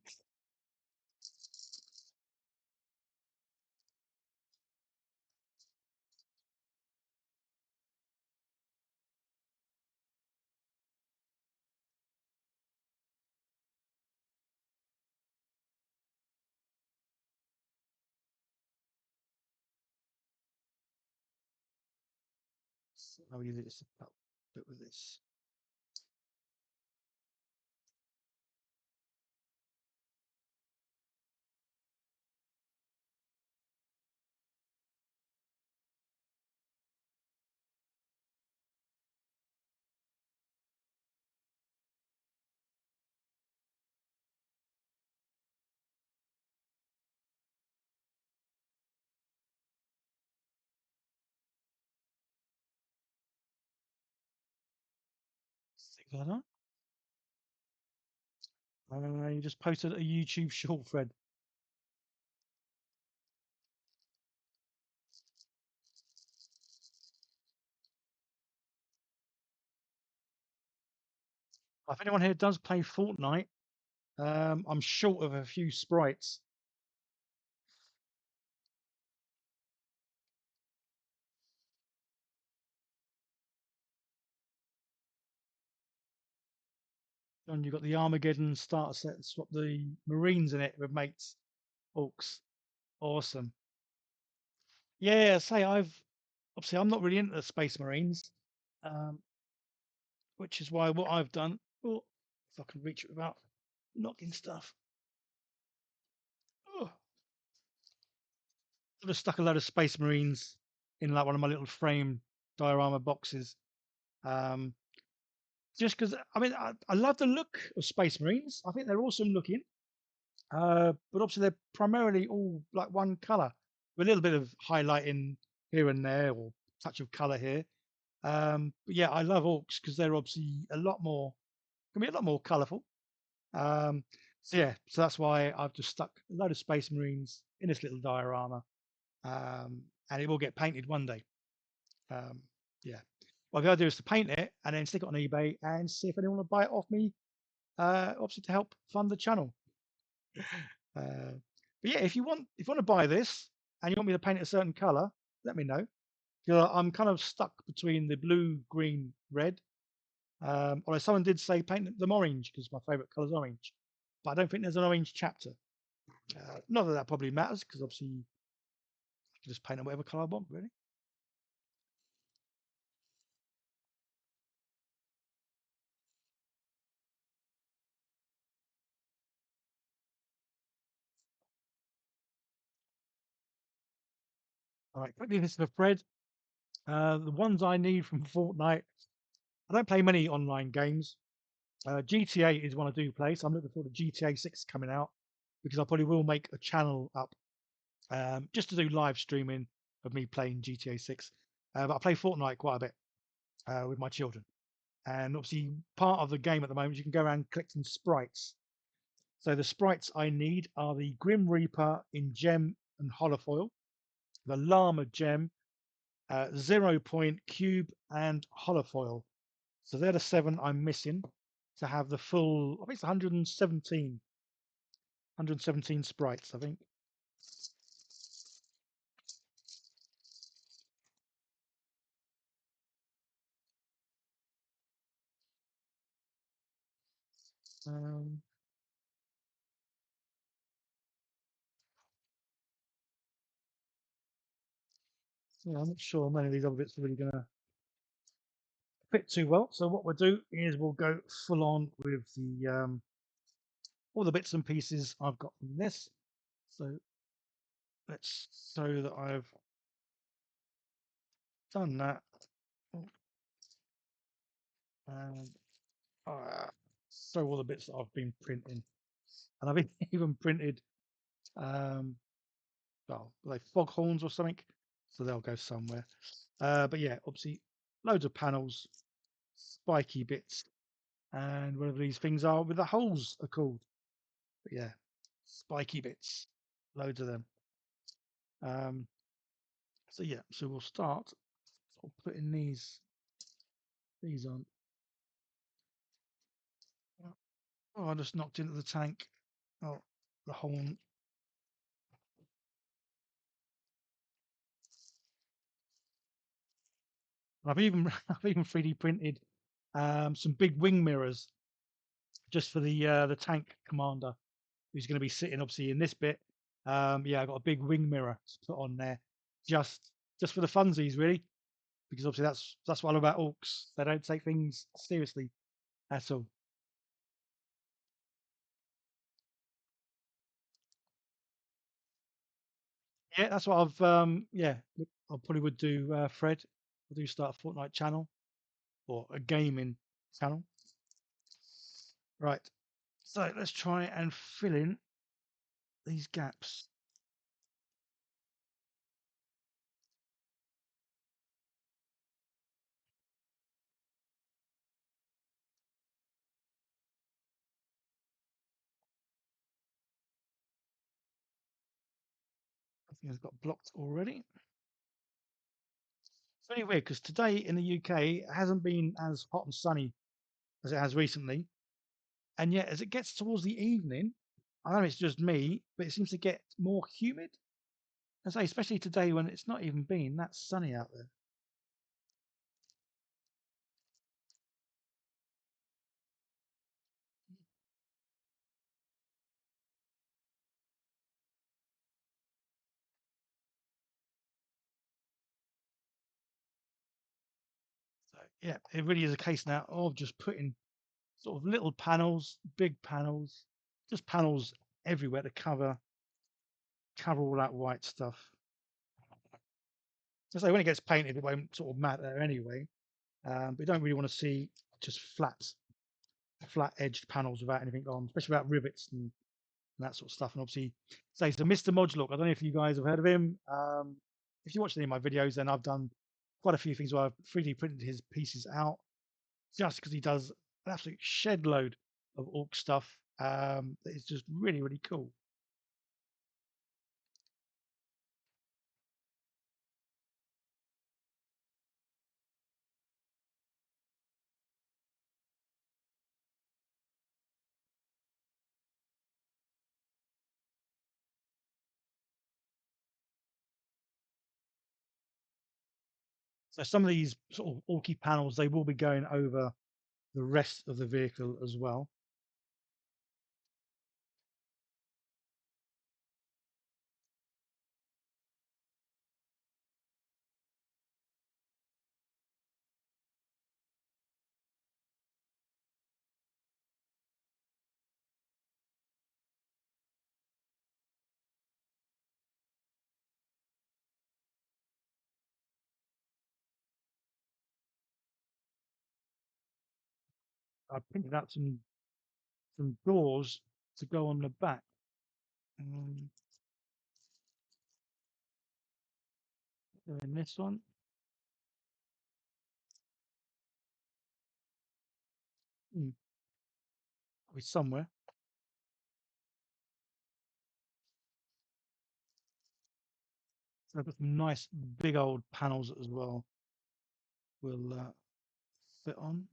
So I'll use this a bit with this. Stick that on. You just posted a YouTube short thread. If anyone here does play Fortnite, I'm short of a few sprites. And you've got the Armageddon starter set, swap the Marines in it with mates, orks. Awesome. Yeah, say I've obviously I'm not really into the Space Marines, um, which is why what I've done. Oh, if I can reach it without knocking stuff. Oh, I've just stuck a load of Space Marines in like one of my little frame diorama boxes. Um, just because I love the look of Space Marines. I think they're awesome looking. But obviously they're primarily all like one color with a little bit of highlighting here and there or touch of color here. But yeah, I love orks because they're obviously can be a lot more colorful. Um, so yeah, so that's why I've just stuck a load of Space Marines in this little diorama, and it will get painted one day. Um, yeah, what I've got to do is to paint it and then stick it on eBay and see if anyone will buy it off me. Obviously to help fund the channel. Uh, but yeah, if you want to buy this and you want me to paint it a certain color, let me know. I'm kind of stuck between the blue, green, red. Although someone did say paint them orange because my favorite color is orange, but I don't think there's an orange chapter. Not that that probably matters because obviously I can just paint them whatever color I want, really. All right, quickly this is for Fred. The ones I need from Fortnite. I don't play many online games. GTA is one I do play, so I'm looking forward to GTA 6 coming out because I probably will make a channel up just to do live streaming of me playing GTA 6. But I play Fortnite quite a bit with my children. And obviously, part of the game at the moment, you can go around collecting sprites. So the sprites I need are the Grim Reaper in gem and holofoil, the Llama gem, 0 point cube, and holofoil. So they're the 7 I'm missing to have the full, I think it's 117 sprites, I think. Um, yeah, I'm not sure many of these other bits are really going to fit too well. So what we'll do is we'll go full on with the all the bits and pieces I've got from this. So let's show that I've done that. And show all the bits that I've been printing. And I've even printed, well, like foghorns or something. So they'll go somewhere. But yeah, obviously, loads of panels, spiky bits, and whatever these things are with the holes are called. But yeah, spiky bits, loads of them. So yeah, so we'll start sort of putting these on. Oh, I just knocked into the tank. Oh, the horn. I've even I've even 3D printed some big wing mirrors just for the tank commander who's going to be sitting obviously in this bit. Yeah, I got a big wing mirror to put on there, just just for the funsies, really, because obviously that's what I love about orcs. They don't take things seriously at all. Yeah, that's what I've yeah. I probably would do, Fred. I do start a Fortnite channel or a gaming channel. Right. So let's try and fill in these gaps. I think it's got blocked already. It's very weird because today in the UK it hasn't been as hot and sunny as it has recently. And yet, as it gets towards the evening, I know it's just me, but it seems to get more humid. I say, especially today when it's not even been that sunny out there. So yeah, it really is a case now of just putting sort of little panels, big panels, just panels everywhere to cover all that white stuff. So when it gets painted, it won't sort of matter anyway. But you don't really want to see just flat edged panels without anything on, especially without rivets and that sort of stuff. And obviously, say so Mr. Modulok. I don't know if you guys have heard of him. If you watch any of my videos, then I've done quite a few things where I've 3D printed his pieces out just because he does an absolute shed load of orc stuff. That is just really, really cool. So some of these sort of orky panels, they will be going over the rest of the vehicle as well. I printed out some doors to go on the back. Doing this one. It's somewhere. So I've got some nice big old panels as well. Will fit on.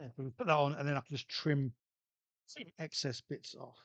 Yeah, we'll put that on, and then I can just trim some excess bits off.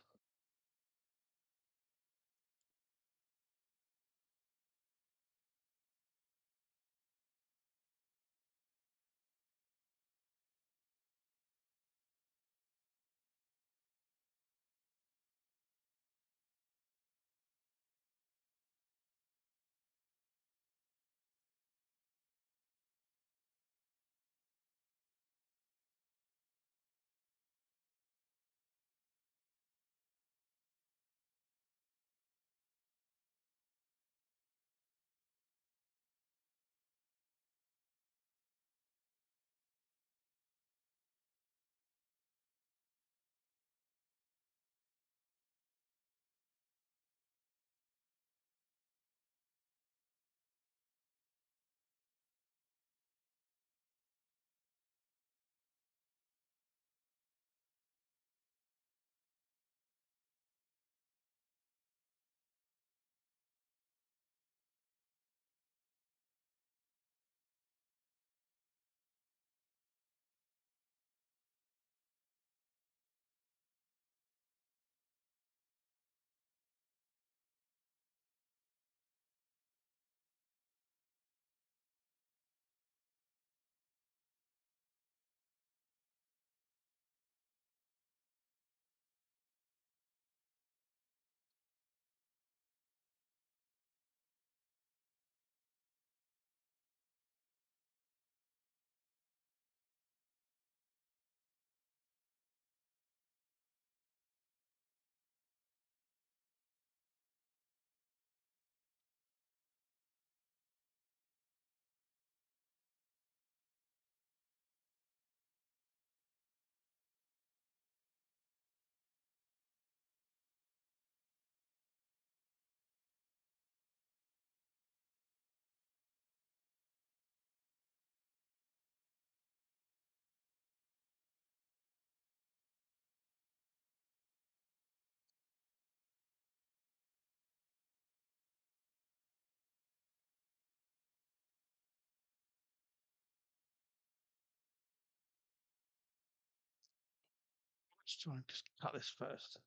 Let's try and just cut this first.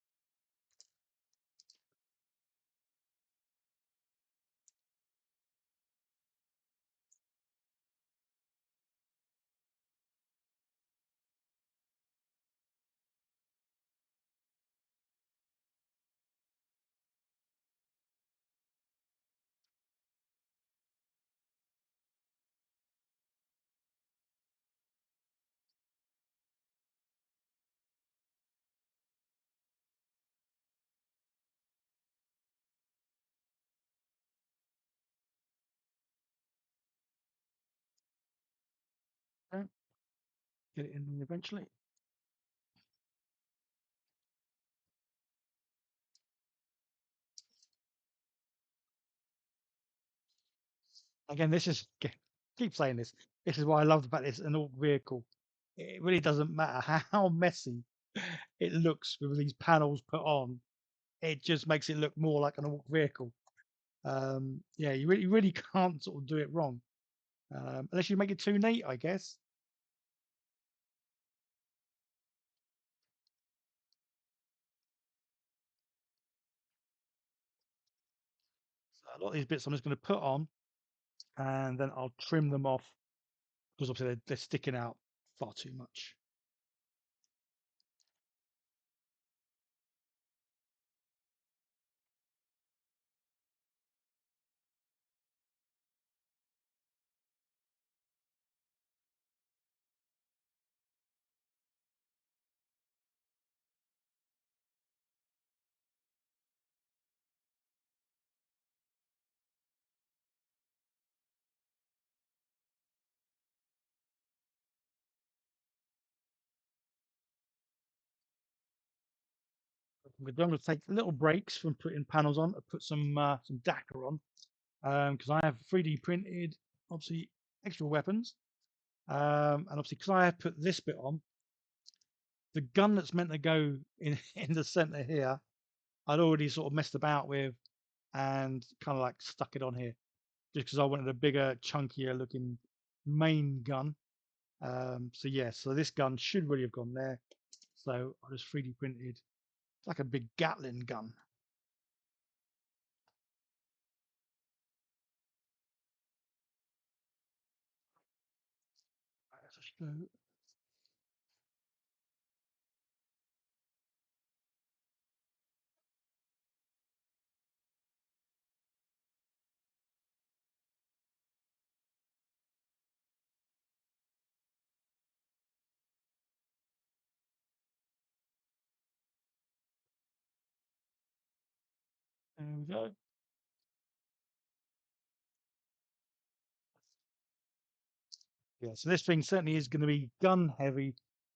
Okay. Get it in eventually. Again, this is keep saying this. This is what I loved about this an Ork vehicle. It really doesn't matter how messy it looks with these panels put on. It just makes it look more like an Ork vehicle. Yeah, you really can't sort of do it wrong, unless you make it too neat, I guess. So a lot of these bits I'm just going to put on, and then I'll trim them off because obviously they're sticking out far too much. I'm going to take little breaks from putting panels on to put some dakka on, because I have 3D printed obviously extra weapons, and obviously because I have put this bit on, the gun that's meant to go in in the center here, I'd already sort of messed about with and kind of like stuck it on here just because I wanted a bigger, chunkier looking main gun. So yeah, so this gun should really have gone there. So I just 3D printed. It's like a big Gatling gun. So there we go. Yeah, so this thing certainly is going to be gun heavy,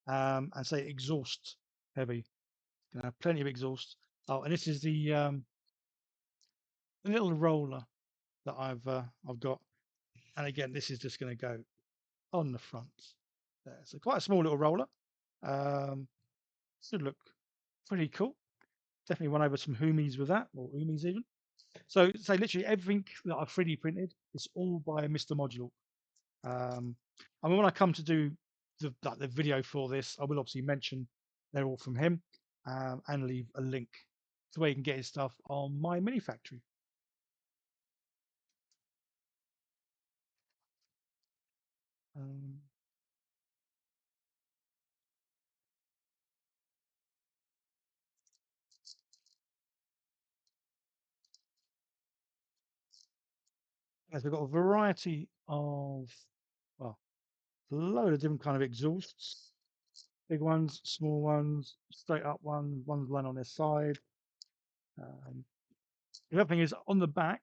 and say exhaust heavy. It's going to have plenty of exhaust. Oh, and this is the little roller that I've got. And again, this is just going to go on the front there. So quite a small little roller. Should look pretty cool. Definitely went over some Humis with that, or Umis even. So literally everything that I've 3D printed is all by Mr. Modular. I mean, when I come to do the video for this, I will obviously mention they're all from him, and leave a link to where you can get his stuff on my mini factory. Um, yes, we've got a variety of, well, a load of different kind of exhausts. Big ones, small ones, straight up ones laying on their side. Um, the other thing is on the back,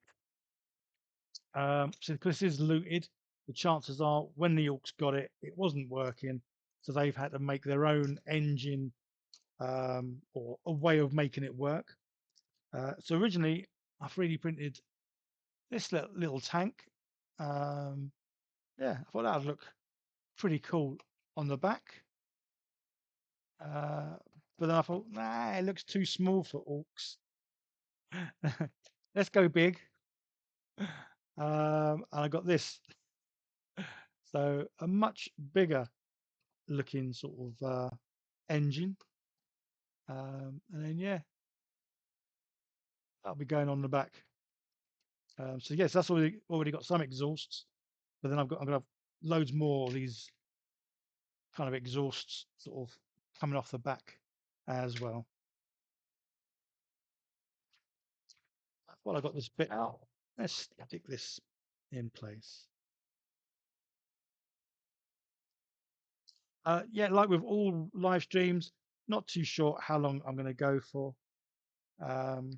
so because this is looted, the chances are when the orks got it, it wasn't working, so they've had to make their own engine, or a way of making it work. So originally, I 3D printed this little tank. Yeah, I thought that would look pretty cool on the back. But then I thought, nah, it looks too small for orks. Let's go big. And I got this. So a much bigger looking sort of engine. And then yeah, that'll be going on the back. So yes, that's already got some exhausts, but then I'm gonna have loads more of these kind of exhausts sort of coming off the back as well. While I got this bit out, let's stick this in place. Yeah, like with all live streams, not too sure how long I'm going to go for. Don't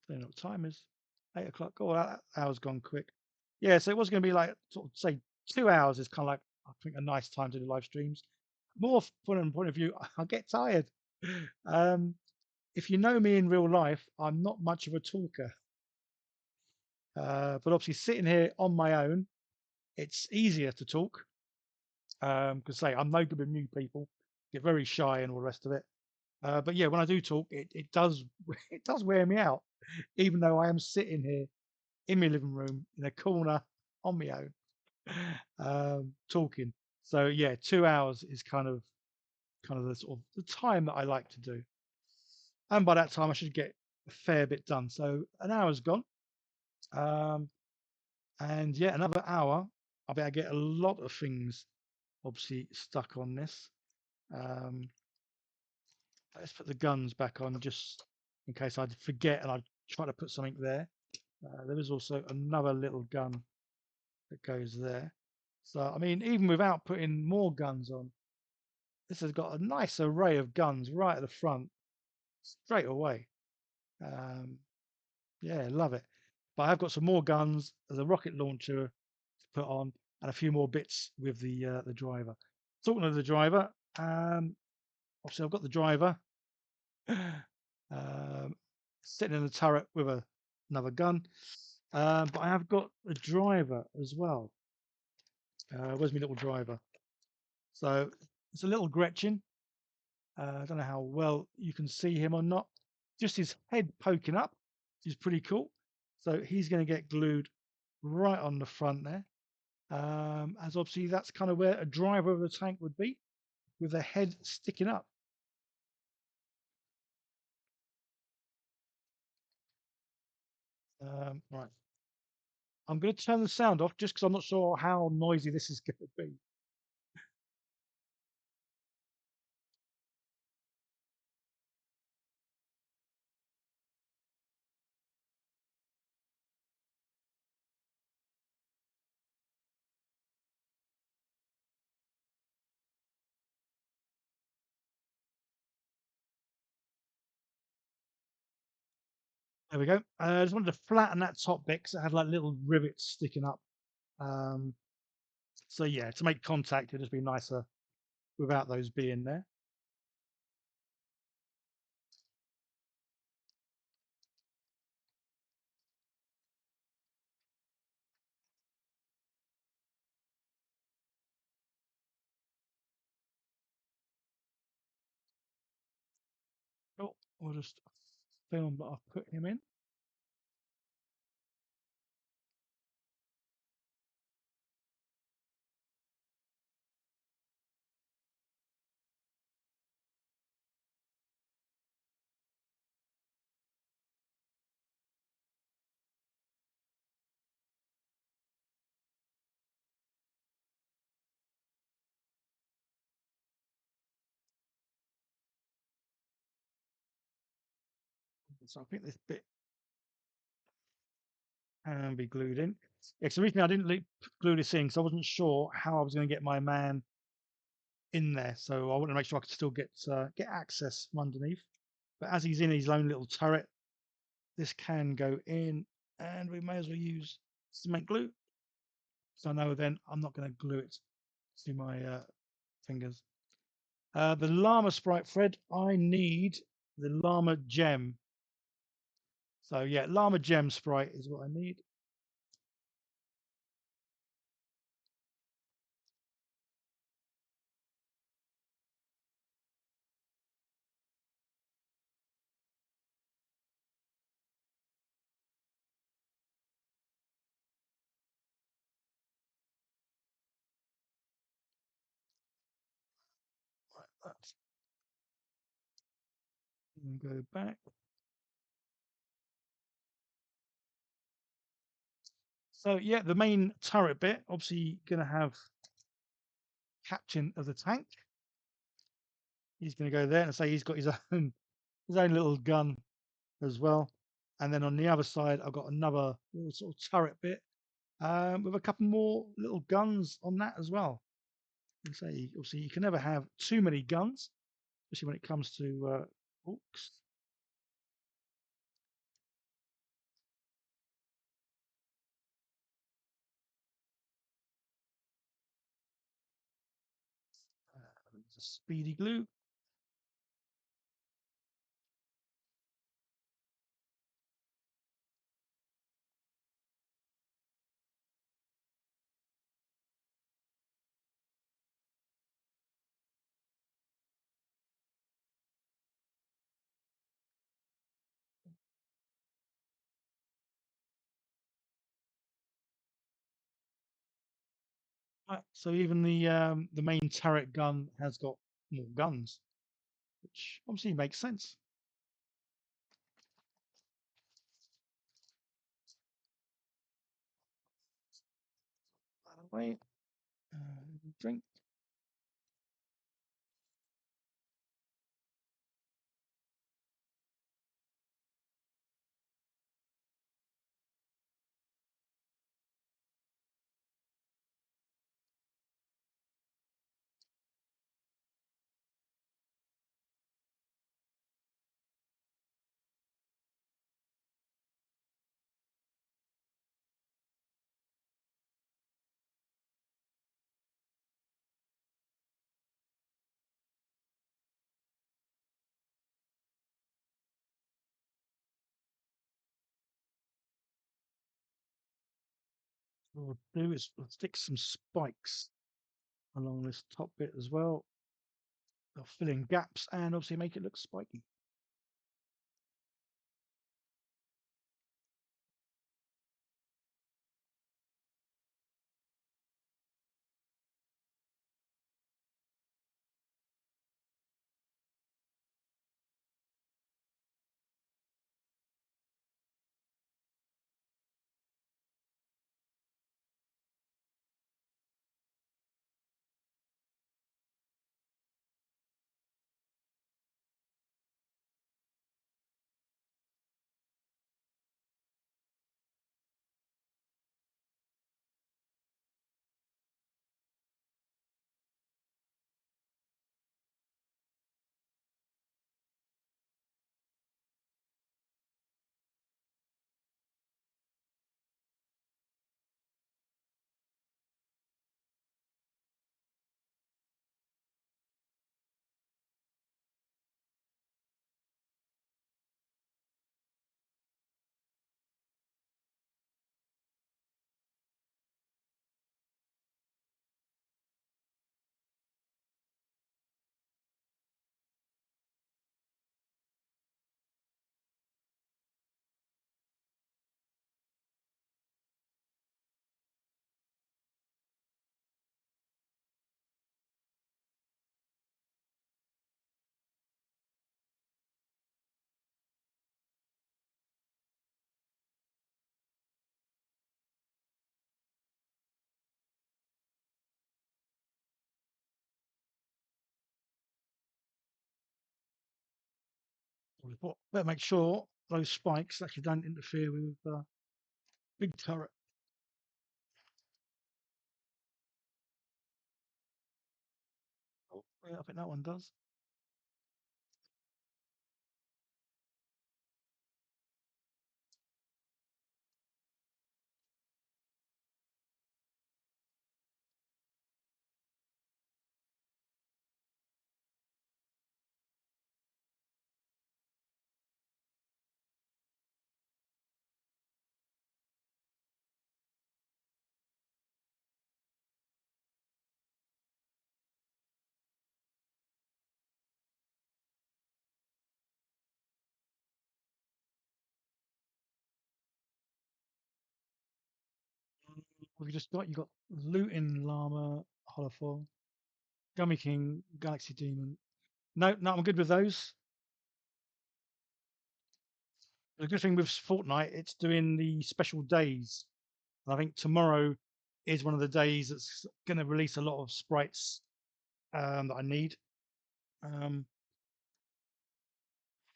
know what time is. 8 o'clock. Oh, that hour's gone quick. Yeah, so it was going to be like sort of say 2 hours is kind of like I think a nice time to do live streams. More from a point of view, I get tired. If you know me in real life, I'm not much of a talker. But obviously sitting here on my own, it's easier to talk. Because say I'm no good with new people, get very shy and all the rest of it. But yeah, when I do talk, it does it does wear me out, even though I am sitting here in my living room in a corner on my own, talking. So yeah, 2 hours is kind of the sort of the time that I like to do. And by that time, I should get a fair bit done. So an hour's gone, um, and yeah, another hour. I bet I get a lot of things obviously stuck on this. Um, let's put the guns back on just in case I forget and I try to put something there. There is also another little gun that goes there. So, I mean, even without putting more guns on, this has got a nice array of guns right at the front straight away. Um, yeah, love it. But I've got some more guns. There's a rocket launcher to put on and a few more bits with the driver. Talking of the driver, obviously I've got the driver. Um, Sitting in a turret with another gun. But I have got a driver as well. Where's my little driver? So it's a little Gretchen. I don't know how well you can see him or not. Just his head poking up, which is pretty cool. So he's going to get glued right on the front there. As obviously that's kind of where a driver of the tank would be, with their head sticking up. Right. I'm going to turn the sound off just because I'm not sure how noisy this is going to be. There we go. I just wanted to flatten that top bit because it had like little rivets sticking up. Um, so yeah, to make contact, it'd just be nicer without those being there. Oh, we'll just film that I've put him in. So I think this bit can be glued in. Yeah, so recently I didn't glue this in because I wasn't sure how I was going to get my man in there. So I wanted to make sure I could still get access from underneath. But as he's in his own little turret, this can go in, and we may as well use cement glue. So I know then I'm not going to glue it to my fingers. The llama sprite thread, I need the llama gem. So yeah, llama gem sprite is what I need. Right, that's, and go back. So yeah, the main turret bit, obviously going to have captain of the tank. He's going to go there and say he's got his own little gun as well. And then on the other side, I've got another little sort of turret bit with a couple more little guns on that as well. And say, obviously, you can never have too many guns, especially when it comes to orks. There's a speedy glue. Right, so even the main turret gun has got more guns, which obviously makes sense. By the way, drink. What we'll do is we'll stick some spikes along this top bit as well. They'll fill in gaps and obviously make it look spiky. Better make sure those spikes actually don't interfere with big turret. Oh, yeah, I think that one does. What have you just got? You got looting llama, holofoil, gummy king, galaxy demon. No, no, I'm good with those. The good thing with Fortnite, it's doing the special days. I think tomorrow is one of the days that's going to release a lot of sprites that I need.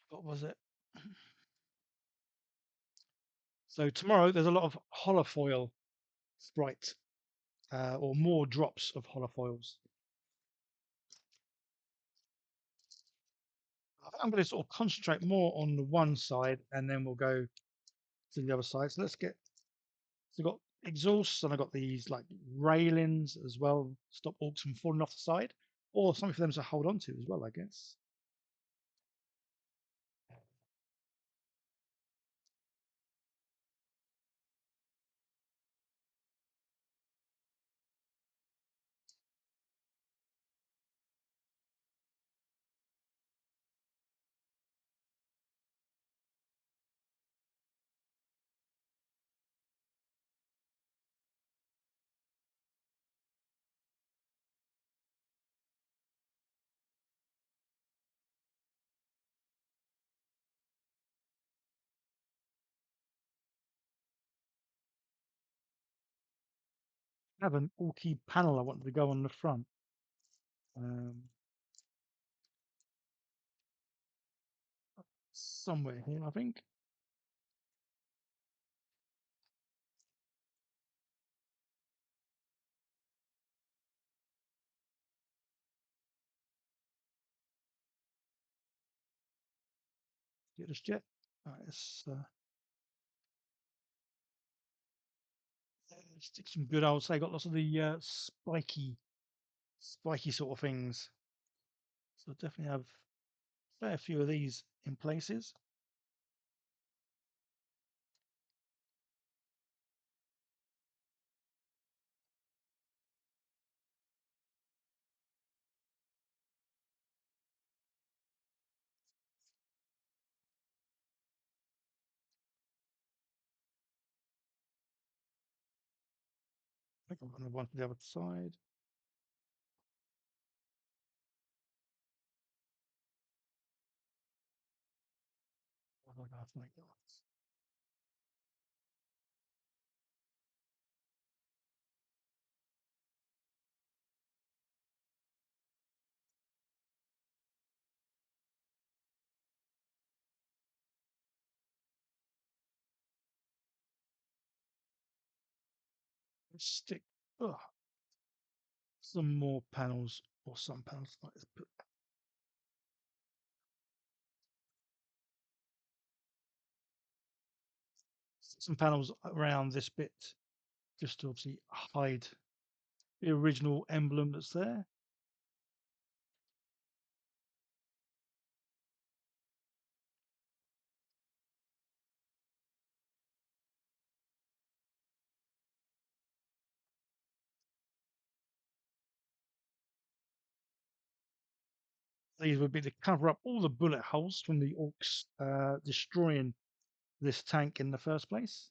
What was it? So tomorrow there's a lot of holofoil sprites or more drops of holofoils. I'm going to sort of concentrate more on the one side and then we'll go to the other side. So let's get, so I've got exhausts and I've got these like railings as well, stop orks from falling off the side, or something for them to hold on to as well, I guess. I have an orky panel I want to go on the front. Somewhere here, I think. Get this jet. Right, let's stick some good old. Say, got lots of the spiky sort of things. So definitely have a fair few of these in places. I think I've got another one to the other side. What have I got to make that? Let's stick some more panels or some panels. Let's put some panels around this bit just to obviously hide the original emblem that's there. These would be to cover up all the bullet holes from the orcs destroying this tank in the first place.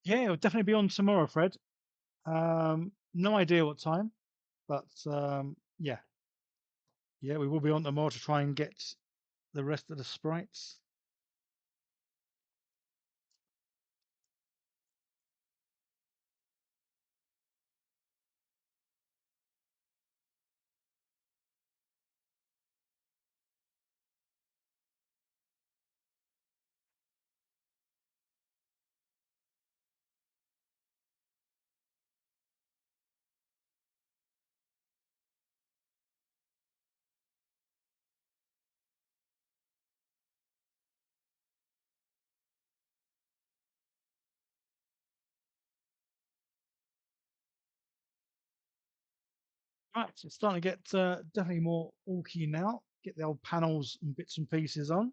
Yeah, it'll definitely be on tomorrow, Fred. No idea what time, but yeah, we will be on tomorrow to try and get the rest of the sprites. Right, so it's starting to get definitely more orky now. Get the old panels and bits and pieces on.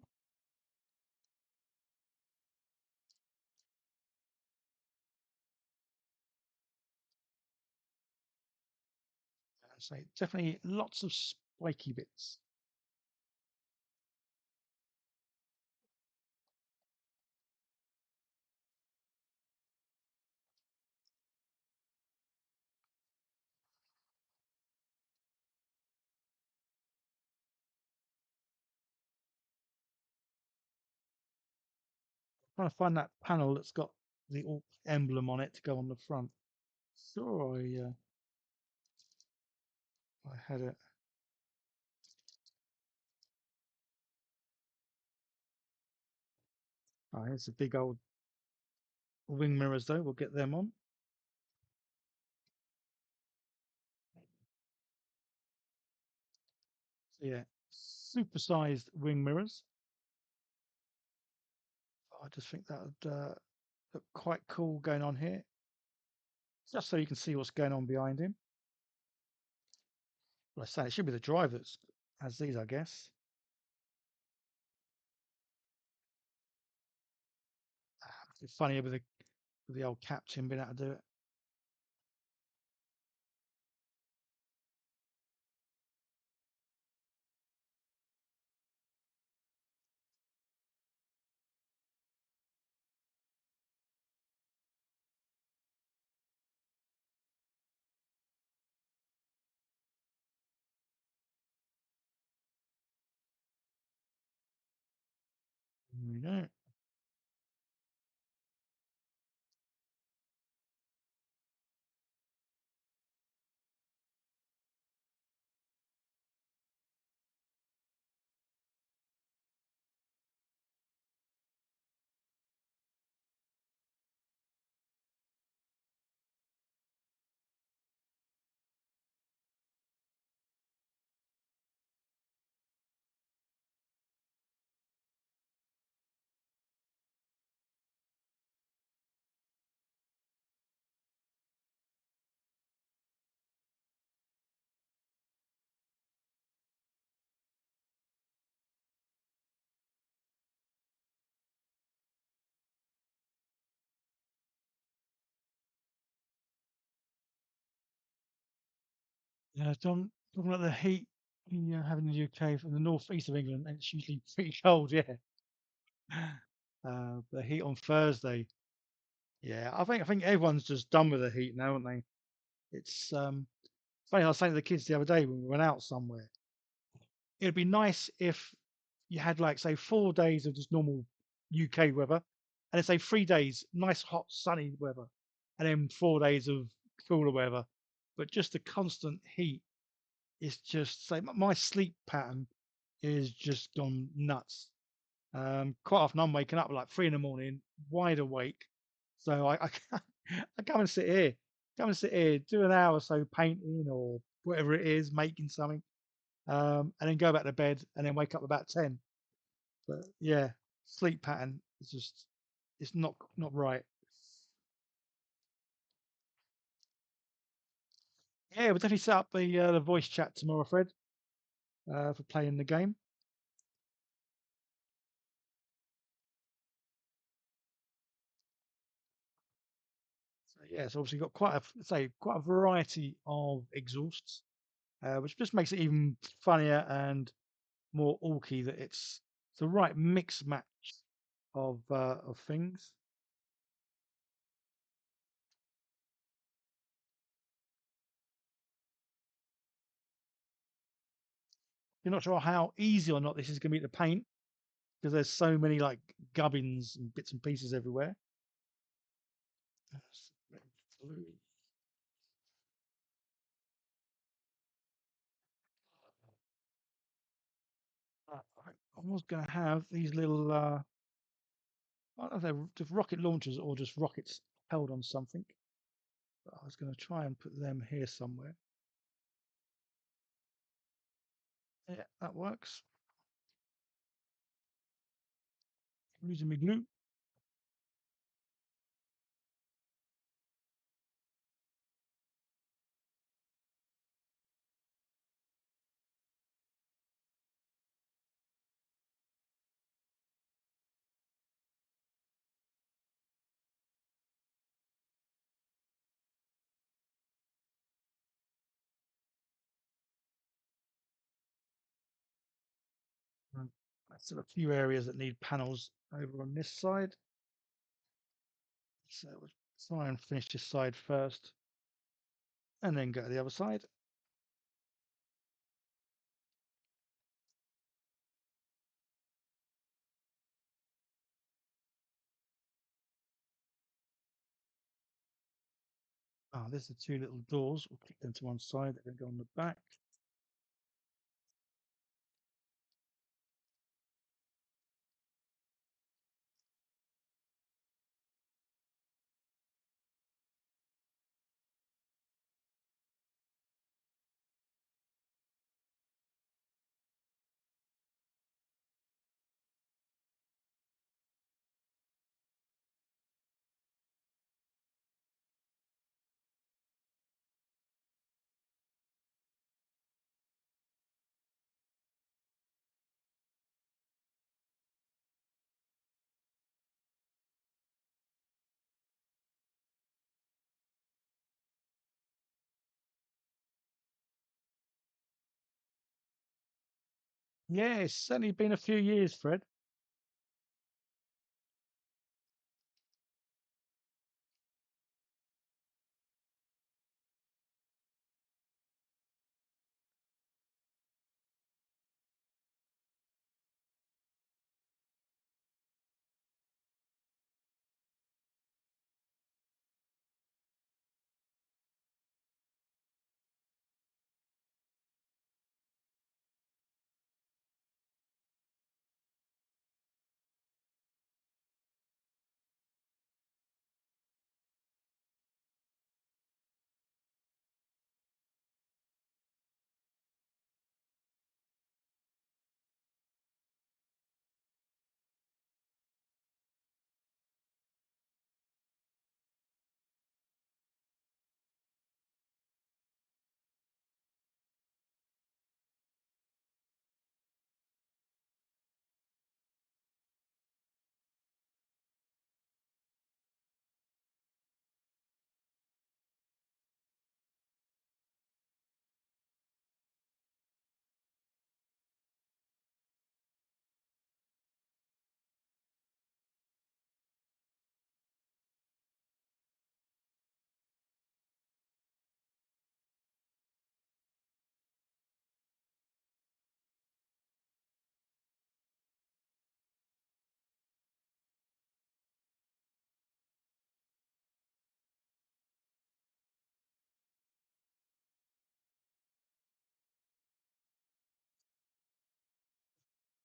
So definitely lots of spiky bits. Trying to find that panel that's got the orc emblem on it to go on the front. Sure, I had it. Oh, here's the big old wing mirrors though. We'll get them on. So yeah, supersized wing mirrors. I just think that would look quite cool going on here. Just so you can see what's going on behind him. Well, I say it should be the driver that has these, I guess. It's funny with the old captain being able to do it. There we go. Talking about the heat you have in the UK from the northeast of England, and it's usually pretty cold. Yeah. The heat on Thursday. Yeah, I think everyone's just done with the heat now, aren't they? It's funny. I was saying to the kids the other day when we went out somewhere. It'd be nice if you had like say 4 days of just normal UK weather, and then say 3 days nice hot sunny weather, and then 4 days of cooler weather. But just the constant heat is just say my sleep pattern is just gone nuts. Quite often I'm waking up at like 3 in the morning, wide awake. So I come and sit here, do an hour or so painting or whatever it is, making something, and then go back to bed and then wake up about 10. But yeah, sleep pattern is just it's not right. Yeah, we'll definitely set up the voice chat tomorrow, Fred, for playing the game. So yeah, it's obviously got quite a variety of exhausts, which just makes it even funnier and more orky that it's the right mix match of things. You're not sure how easy or not this is going to be to paint because there's so many like gubbins and bits and pieces everywhere. That's red, blue. I was going to have these little, I don't know if they're just rocket launchers or just rockets held on something. But I was going to try and put them here somewhere. Yeah, that works. Using my glue. And there's still a few areas that need panels over on this side. So we'll try and finish this side first and then go to the other side. Ah, there's the two little doors. We'll kick them to one side. They're going to go on the back. Yeah, it's certainly been a few years, Fred.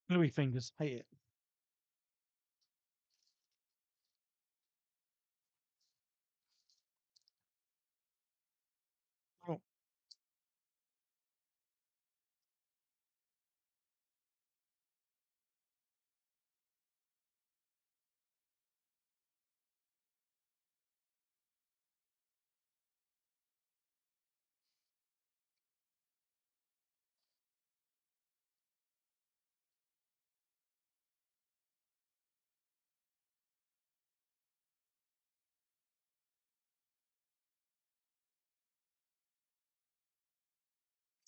Gluey fingers, hate it. Oh,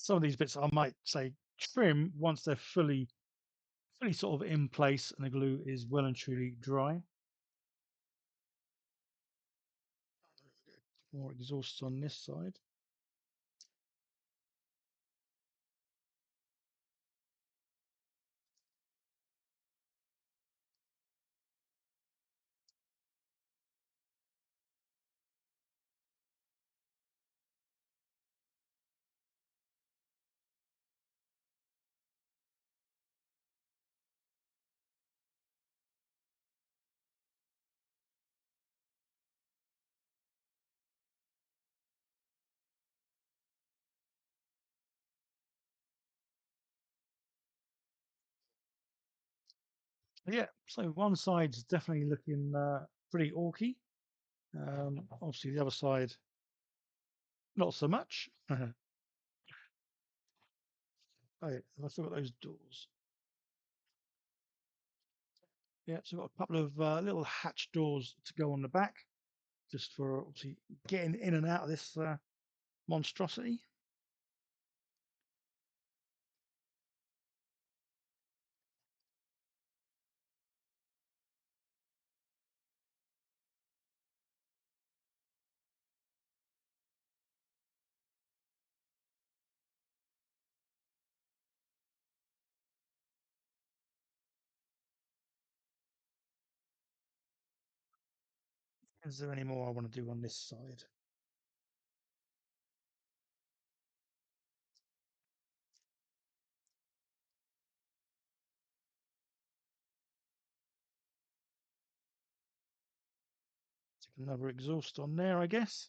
some of these bits I might say trim once they're fully sort of in place and the glue is well and truly dry. More exhaust on this side. Yeah, so one side's definitely looking pretty orky. Obviously, the other side, not so much. Oh, yeah, I still got those doors. Yeah, so I've got a couple of little hatch doors to go on the back, just for obviously getting in and out of this monstrosity. Is there any more I want to do on this side? Stick another exhaust on there, I guess.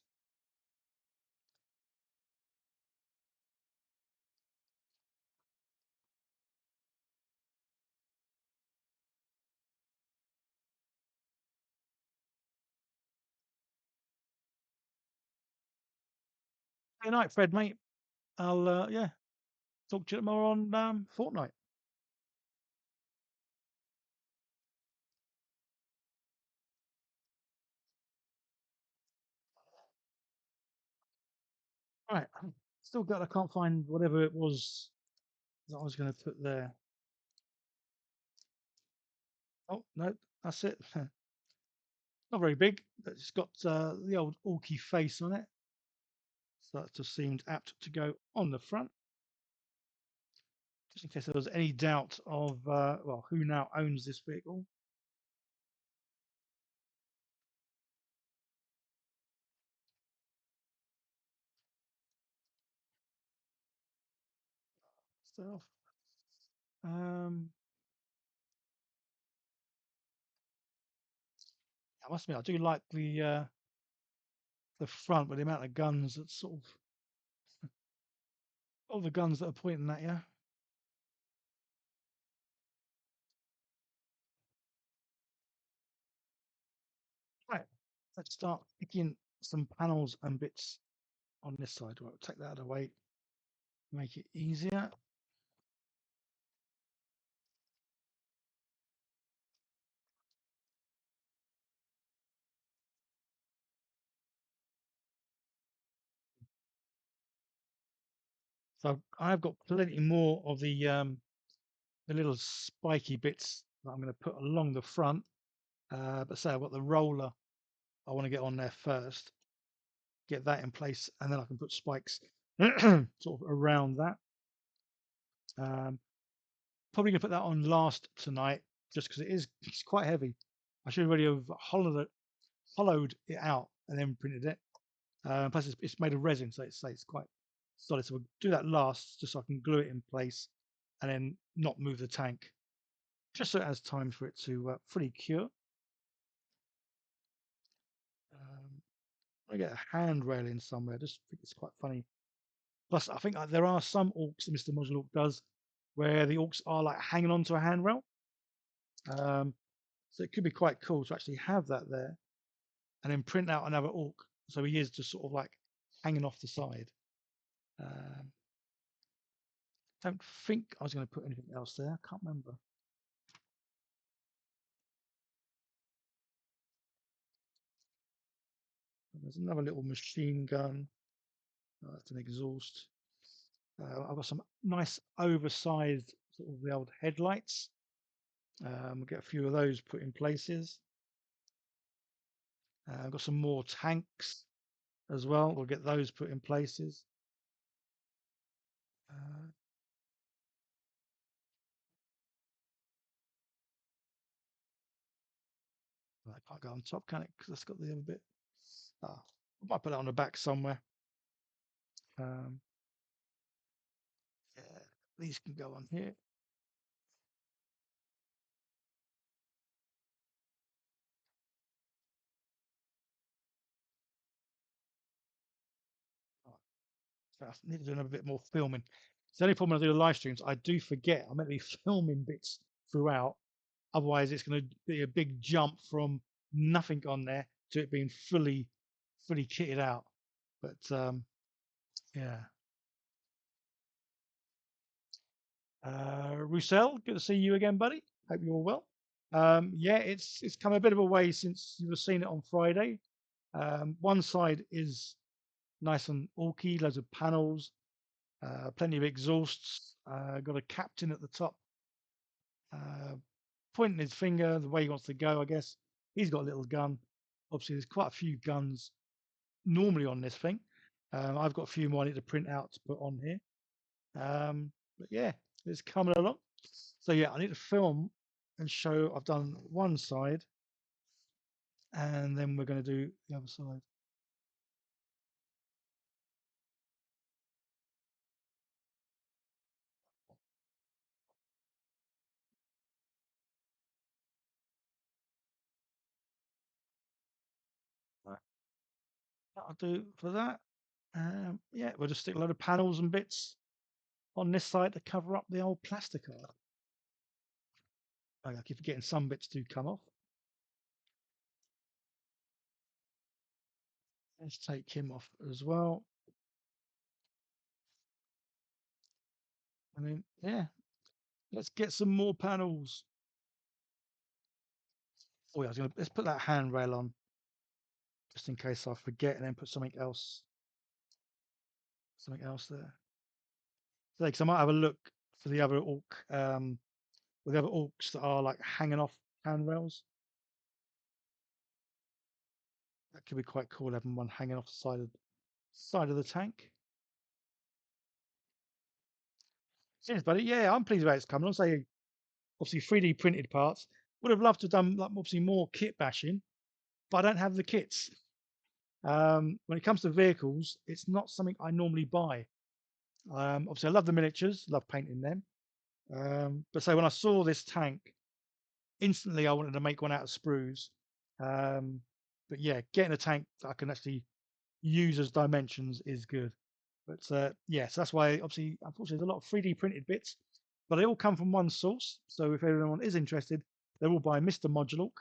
Good night, Fred, mate. I'll yeah, talk to you tomorrow on Fortnite. Right, still got. I can't find whatever it was that I was going to put there. Oh no, that's it. Not very big, but it's got the old orky face on it, so that just seemed apt to go on the front. Just in case there was any doubt of well, who now owns this vehicle. Stuff. Um, I must admit, I do like the front with the amount of guns that sort of all the guns that are pointing at you. Right, let's start picking some panels and bits on this side. Right, we'll take that out of the way, make it easier. So I've got plenty more of the little spiky bits that I'm going to put along the front. But say I've got the roller I want to get on there first, get that in place, and then I can put spikes sort of around that. Probably gonna put that on last tonight, just because it's quite heavy. I should already have hollowed it out and then printed it. Plus, it's made of resin, so it's quite solid. So we'll do that last, just so I can glue it in place, and then not move the tank. just so it has time for it to fully cure. I get a hand railing somewhere. I just think it's quite funny. Plus, I think there are some orks that Mr. Module Ork does where the orks are like hanging onto a handrail. So it could be quite cool to actually have that there and then print out another ork. So he is just sort of like hanging off the side. Don't think I was going to put anything else there. I can't remember. There's another little machine gun. That's an exhaust. I've got some nice oversized sort of the old headlights. We'll get a few of those put in places. I've got some more tanks as well. We'll get those put in places. I can't go on top, can it? Because that's got the other bit. I might put it on the back somewhere. Yeah, these can go on here. So I need to do a bit more filming. It's the only problem when I do the live streams, I do forget I'm meant to be filming bits throughout. Otherwise, it's going to be a big jump from nothing on there to it being fully kitted out. But yeah. Roussel, good to see you again, buddy. Hope you're all well. Yeah, it's come a bit of a way since you were seeing it on Friday. One side is nice and orky, loads of panels, plenty of exhausts. Got a captain at the top, pointing his finger the way he wants to go, I guess. He's got a little gun. Obviously, there's quite a few guns normally on this thing. I've got a few more I need to print out to put on here. But yeah, it's coming along. So yeah, I need to film and show I've done one side, and then we're going to do the other side. That'll do for that. Yeah, we'll just stick a load of panels and bits on this side to cover up the old plastic art. I keep forgetting some bits do come off. Let's take him off as well. And then, yeah, let's get some more panels. Oh, yeah, let's put that handrail on just in case I forget, and then put something else there. So, because I might have a look for the other ork, with the other orks that are like hanging off handrails. That could be quite cool, having one hanging off the side of the tank. Cheers, buddy. Yeah, I'm pleased about it's coming. I'll say, obviously, 3D printed parts. Would have loved to have done like obviously more kit bashing, but I don't have the kits. When it comes to vehicles, it's not something I normally buy. Obviously, I love the miniatures, love painting them. But so when I saw this tank, instantly I wanted to make one out of sprues. But yeah, getting a tank that I can actually use as dimensions is good. But yeah, so that's why obviously, unfortunately, there's a lot of 3D printed bits, but they all come from one source. So if anyone is interested, they're all by Mr. Modulok.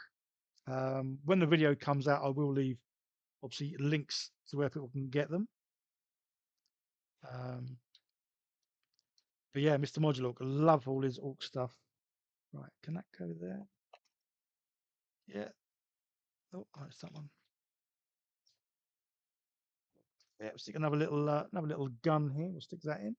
When the video comes out, I will leave obviously links to where people can get them. But yeah, Mr. Modulok, I love all his orc stuff. Right, can that go there? Yeah. Oh, it's that one. Yeah, we'll stick another little gun here. We'll stick that in.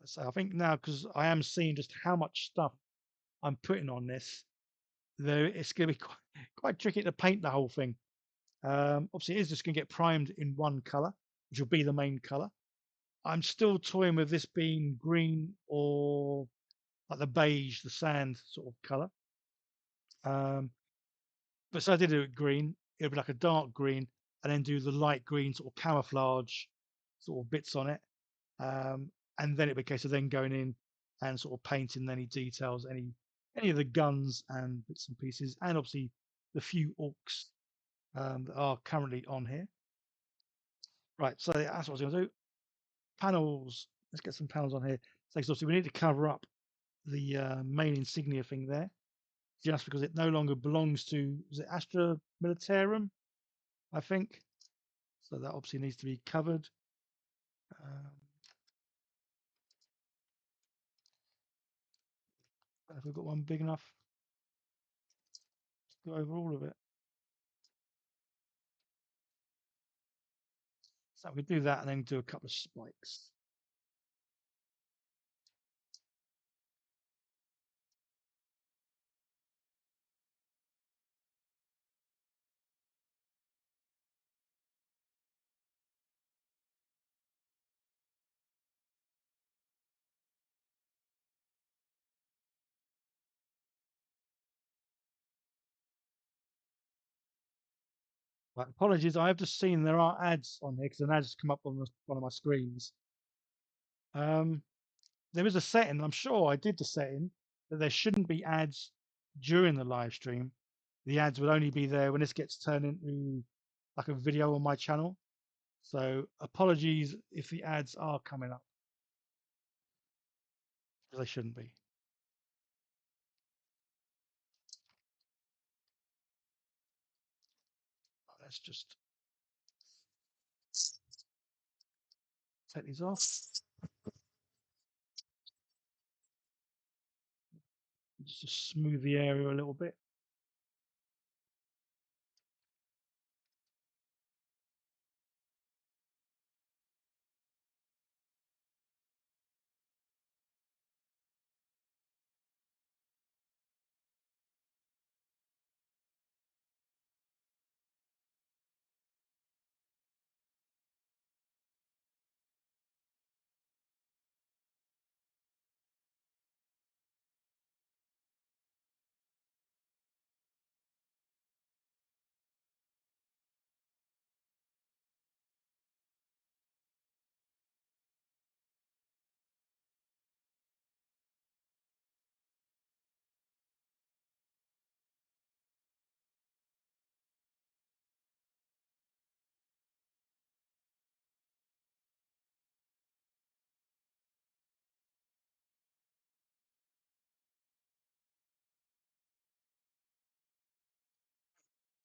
So I think now, because I am seeing just how much stuff I'm putting on this, though it's going to be quite tricky to paint the whole thing. Obviously, it is just going to get primed in one color, which will be the main color. I'm still toying with this being green or like the beige, the sand sort of color. But so I did it green. It would be like a dark green, and then do the light green sort of camouflage sort of bits on it. And then it'd be a case of then going in and sort of painting any details, any of the guns and bits and pieces, and obviously the few orcs that are currently on here. Right, so that's what I was going to do. Panels. Let's get some panels on here. So obviously we need to cover up the main insignia thing there, just because it no longer belongs to, is it Astra Militarum, I think. So that obviously needs to be covered. Have we got one big enough to go over all of it? So we do that and then do a couple of spikes. Right, apologies, I have just seen there are ads on here because an ad's come up on one of my screens. There is a setting, I'm sure I did the setting, that there shouldn't be ads during the live stream. The ads would only be there when this gets turned into like a video on my channel. So apologies if the ads are coming up, because they shouldn't be. Let's just take these off. Just to smooth the area a little bit.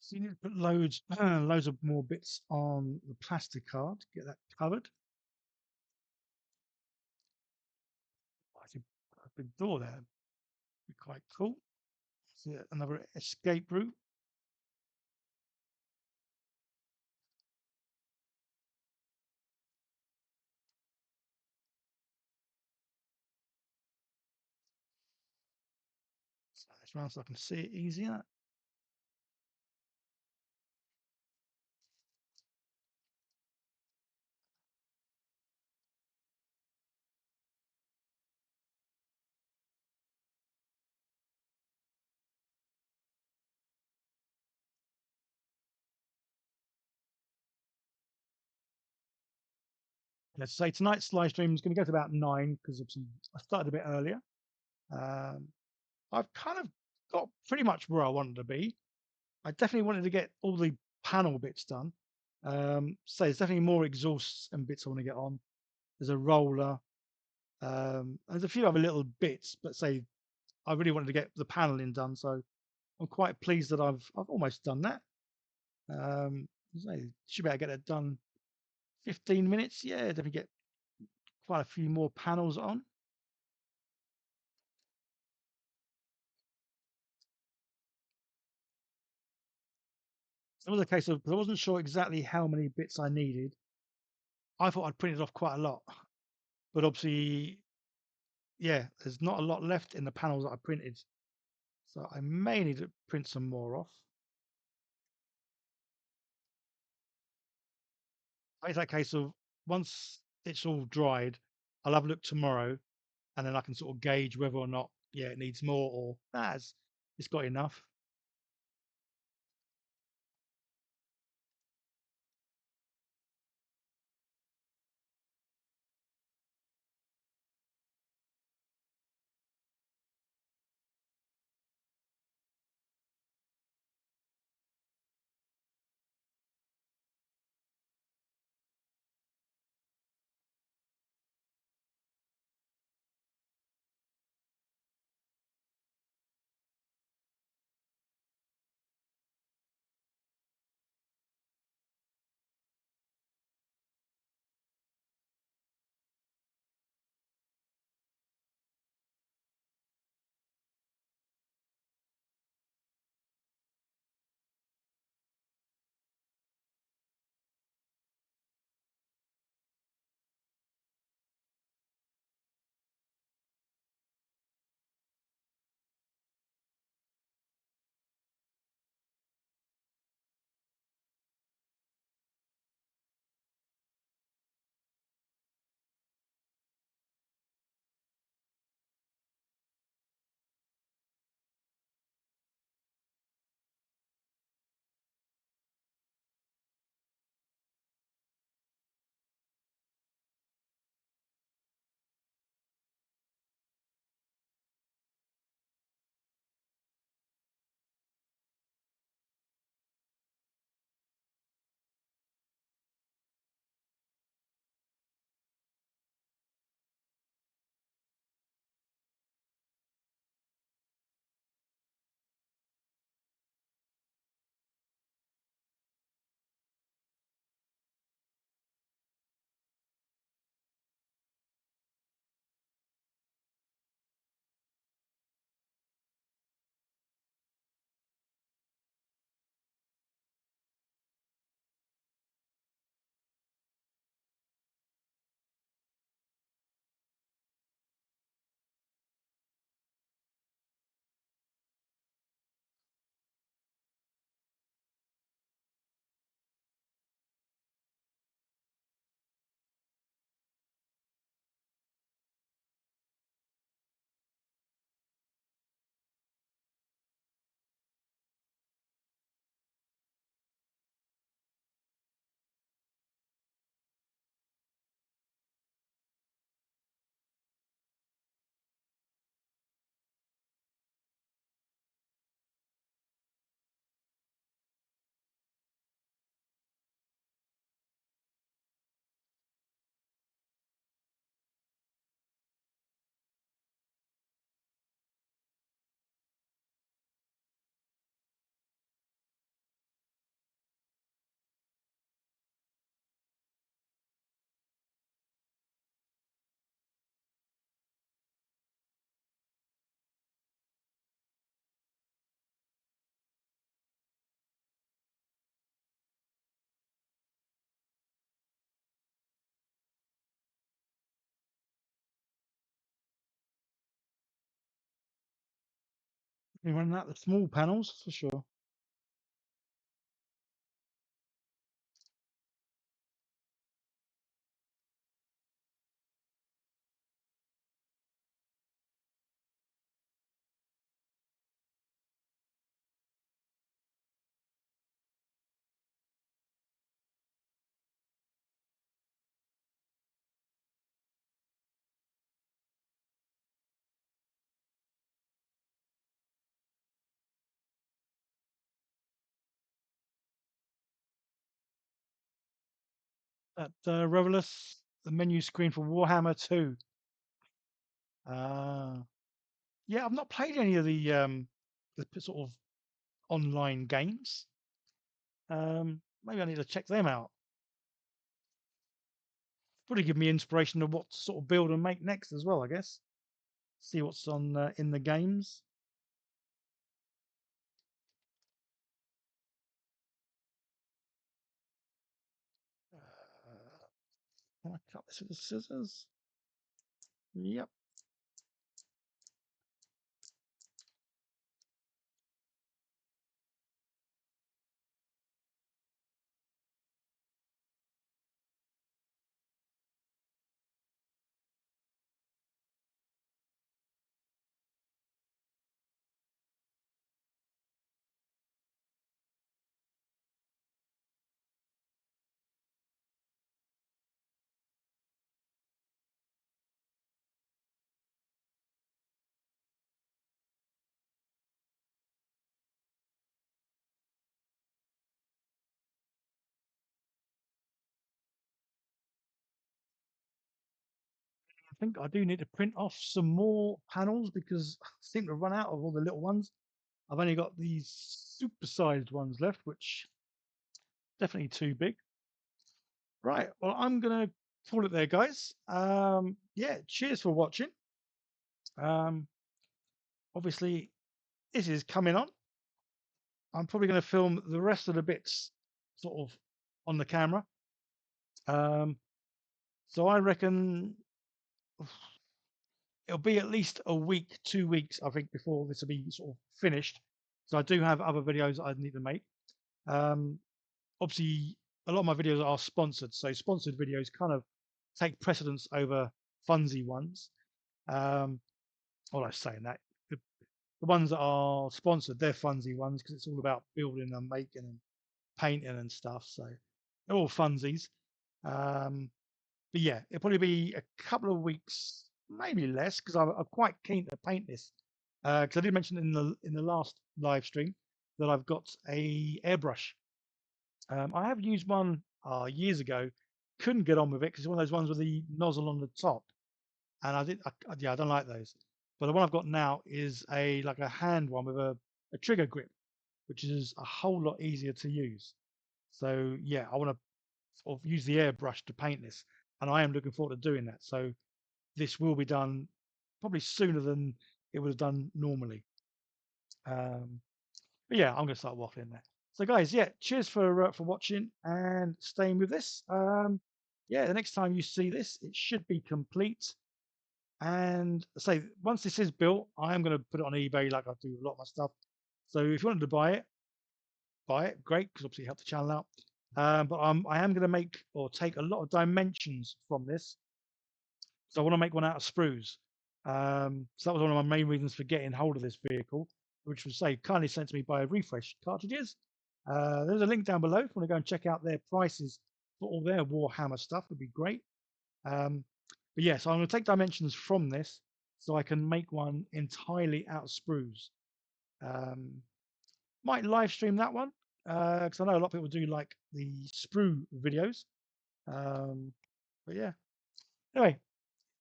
So you need to put loads, loads of more bits on the plastic card to get that covered. I think a big door there would be quite cool. So another escape route. So this round so I can see it easier. Let's say tonight's live stream is going to go to about 9 because obviously I started a bit earlier. I've kind of got pretty much where I wanted to be. I definitely wanted to get all the panel bits done. So there's definitely more exhausts and bits I want to get on. There's a roller. There's a few other little bits, but say I really wanted to get the paneling done, so I'm quite pleased that I've almost done that. So should be able to get that done 15 minutes. Yeah, definitely get quite a few more panels on. It was a case of, because I wasn't sure exactly how many bits I needed. I thought I'd printed off quite a lot, but obviously, yeah, there's not a lot left in the panels that I printed, so I may need to print some more off. It's that case of once it's all dried, I'll have a look tomorrow, and then I can sort of gauge whether or not, yeah, it needs more or it's got enough. We're running out the small panels for sure. At Revelus, the menu screen for Warhammer 2. Yeah, I've not played any of the sort of online games. Maybe I need to check them out. Probably give me inspiration of what to sort of build and make next as well, I guess. See what's on in the games. Can I cut this with the scissors? Yep. I think I do need to print off some more panels because I seem to run out of all the little ones. I've only got these super-sized ones left, which definitely too big. Right. Well, I'm gonna call it there, guys. Yeah. Cheers for watching. Obviously, this is coming on. I'm probably going to film the rest of the bits sort of on the camera. So I reckon it'll be at least a week, 2 weeks, I think, before this will be sort of finished. So I do have other videos I need to make. Obviously, a lot of my videos are sponsored, so sponsored videos kind of take precedence over funsy ones. Well, I'm saying that the ones that are sponsored, they're funsy ones because it's all about building and making and painting and stuff. So they're all funsies. But yeah, it'll probably be a couple of weeks, maybe less, because I'm quite keen to paint this. Because I did mention in the last live stream that I've got a airbrush. I have used one years ago, couldn't get on with it because it's one of those ones with the nozzle on the top, and yeah, I don't like those. But the one I've got now is like a hand one with a trigger grip, which is a whole lot easier to use. So yeah, I want to sort of use the airbrush to paint this, and I am looking forward to doing that. So this will be done probably sooner than it would have done normally. But yeah, I'm going to start waffling there. So guys, yeah, cheers for watching and staying with this. Yeah, the next time you see this, it should be complete. And say once this is built, I am going to put it on eBay like I do a lot of my stuff. So if you wanted to buy it, great, because obviously it helps the channel out. But I am going to make or take a lot of dimensions from this. So I want to make one out of sprues. So that was one of my main reasons for getting hold of this vehicle, which was kindly sent to me by Refresh Cartridges. There's a link down below if you want to go and check out their prices for all their Warhammer stuff. Would be great. But yeah, so I'm going to take dimensions from this so I can make one entirely out of sprues. Might live stream that one because I know a lot of people do like the sprue videos. But yeah, anyway,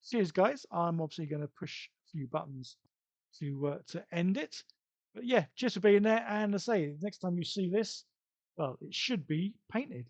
cheers, guys. I'm obviously going to push a few buttons to end it. But yeah, cheers for being there. And I say, next time you see this, well, it should be painted.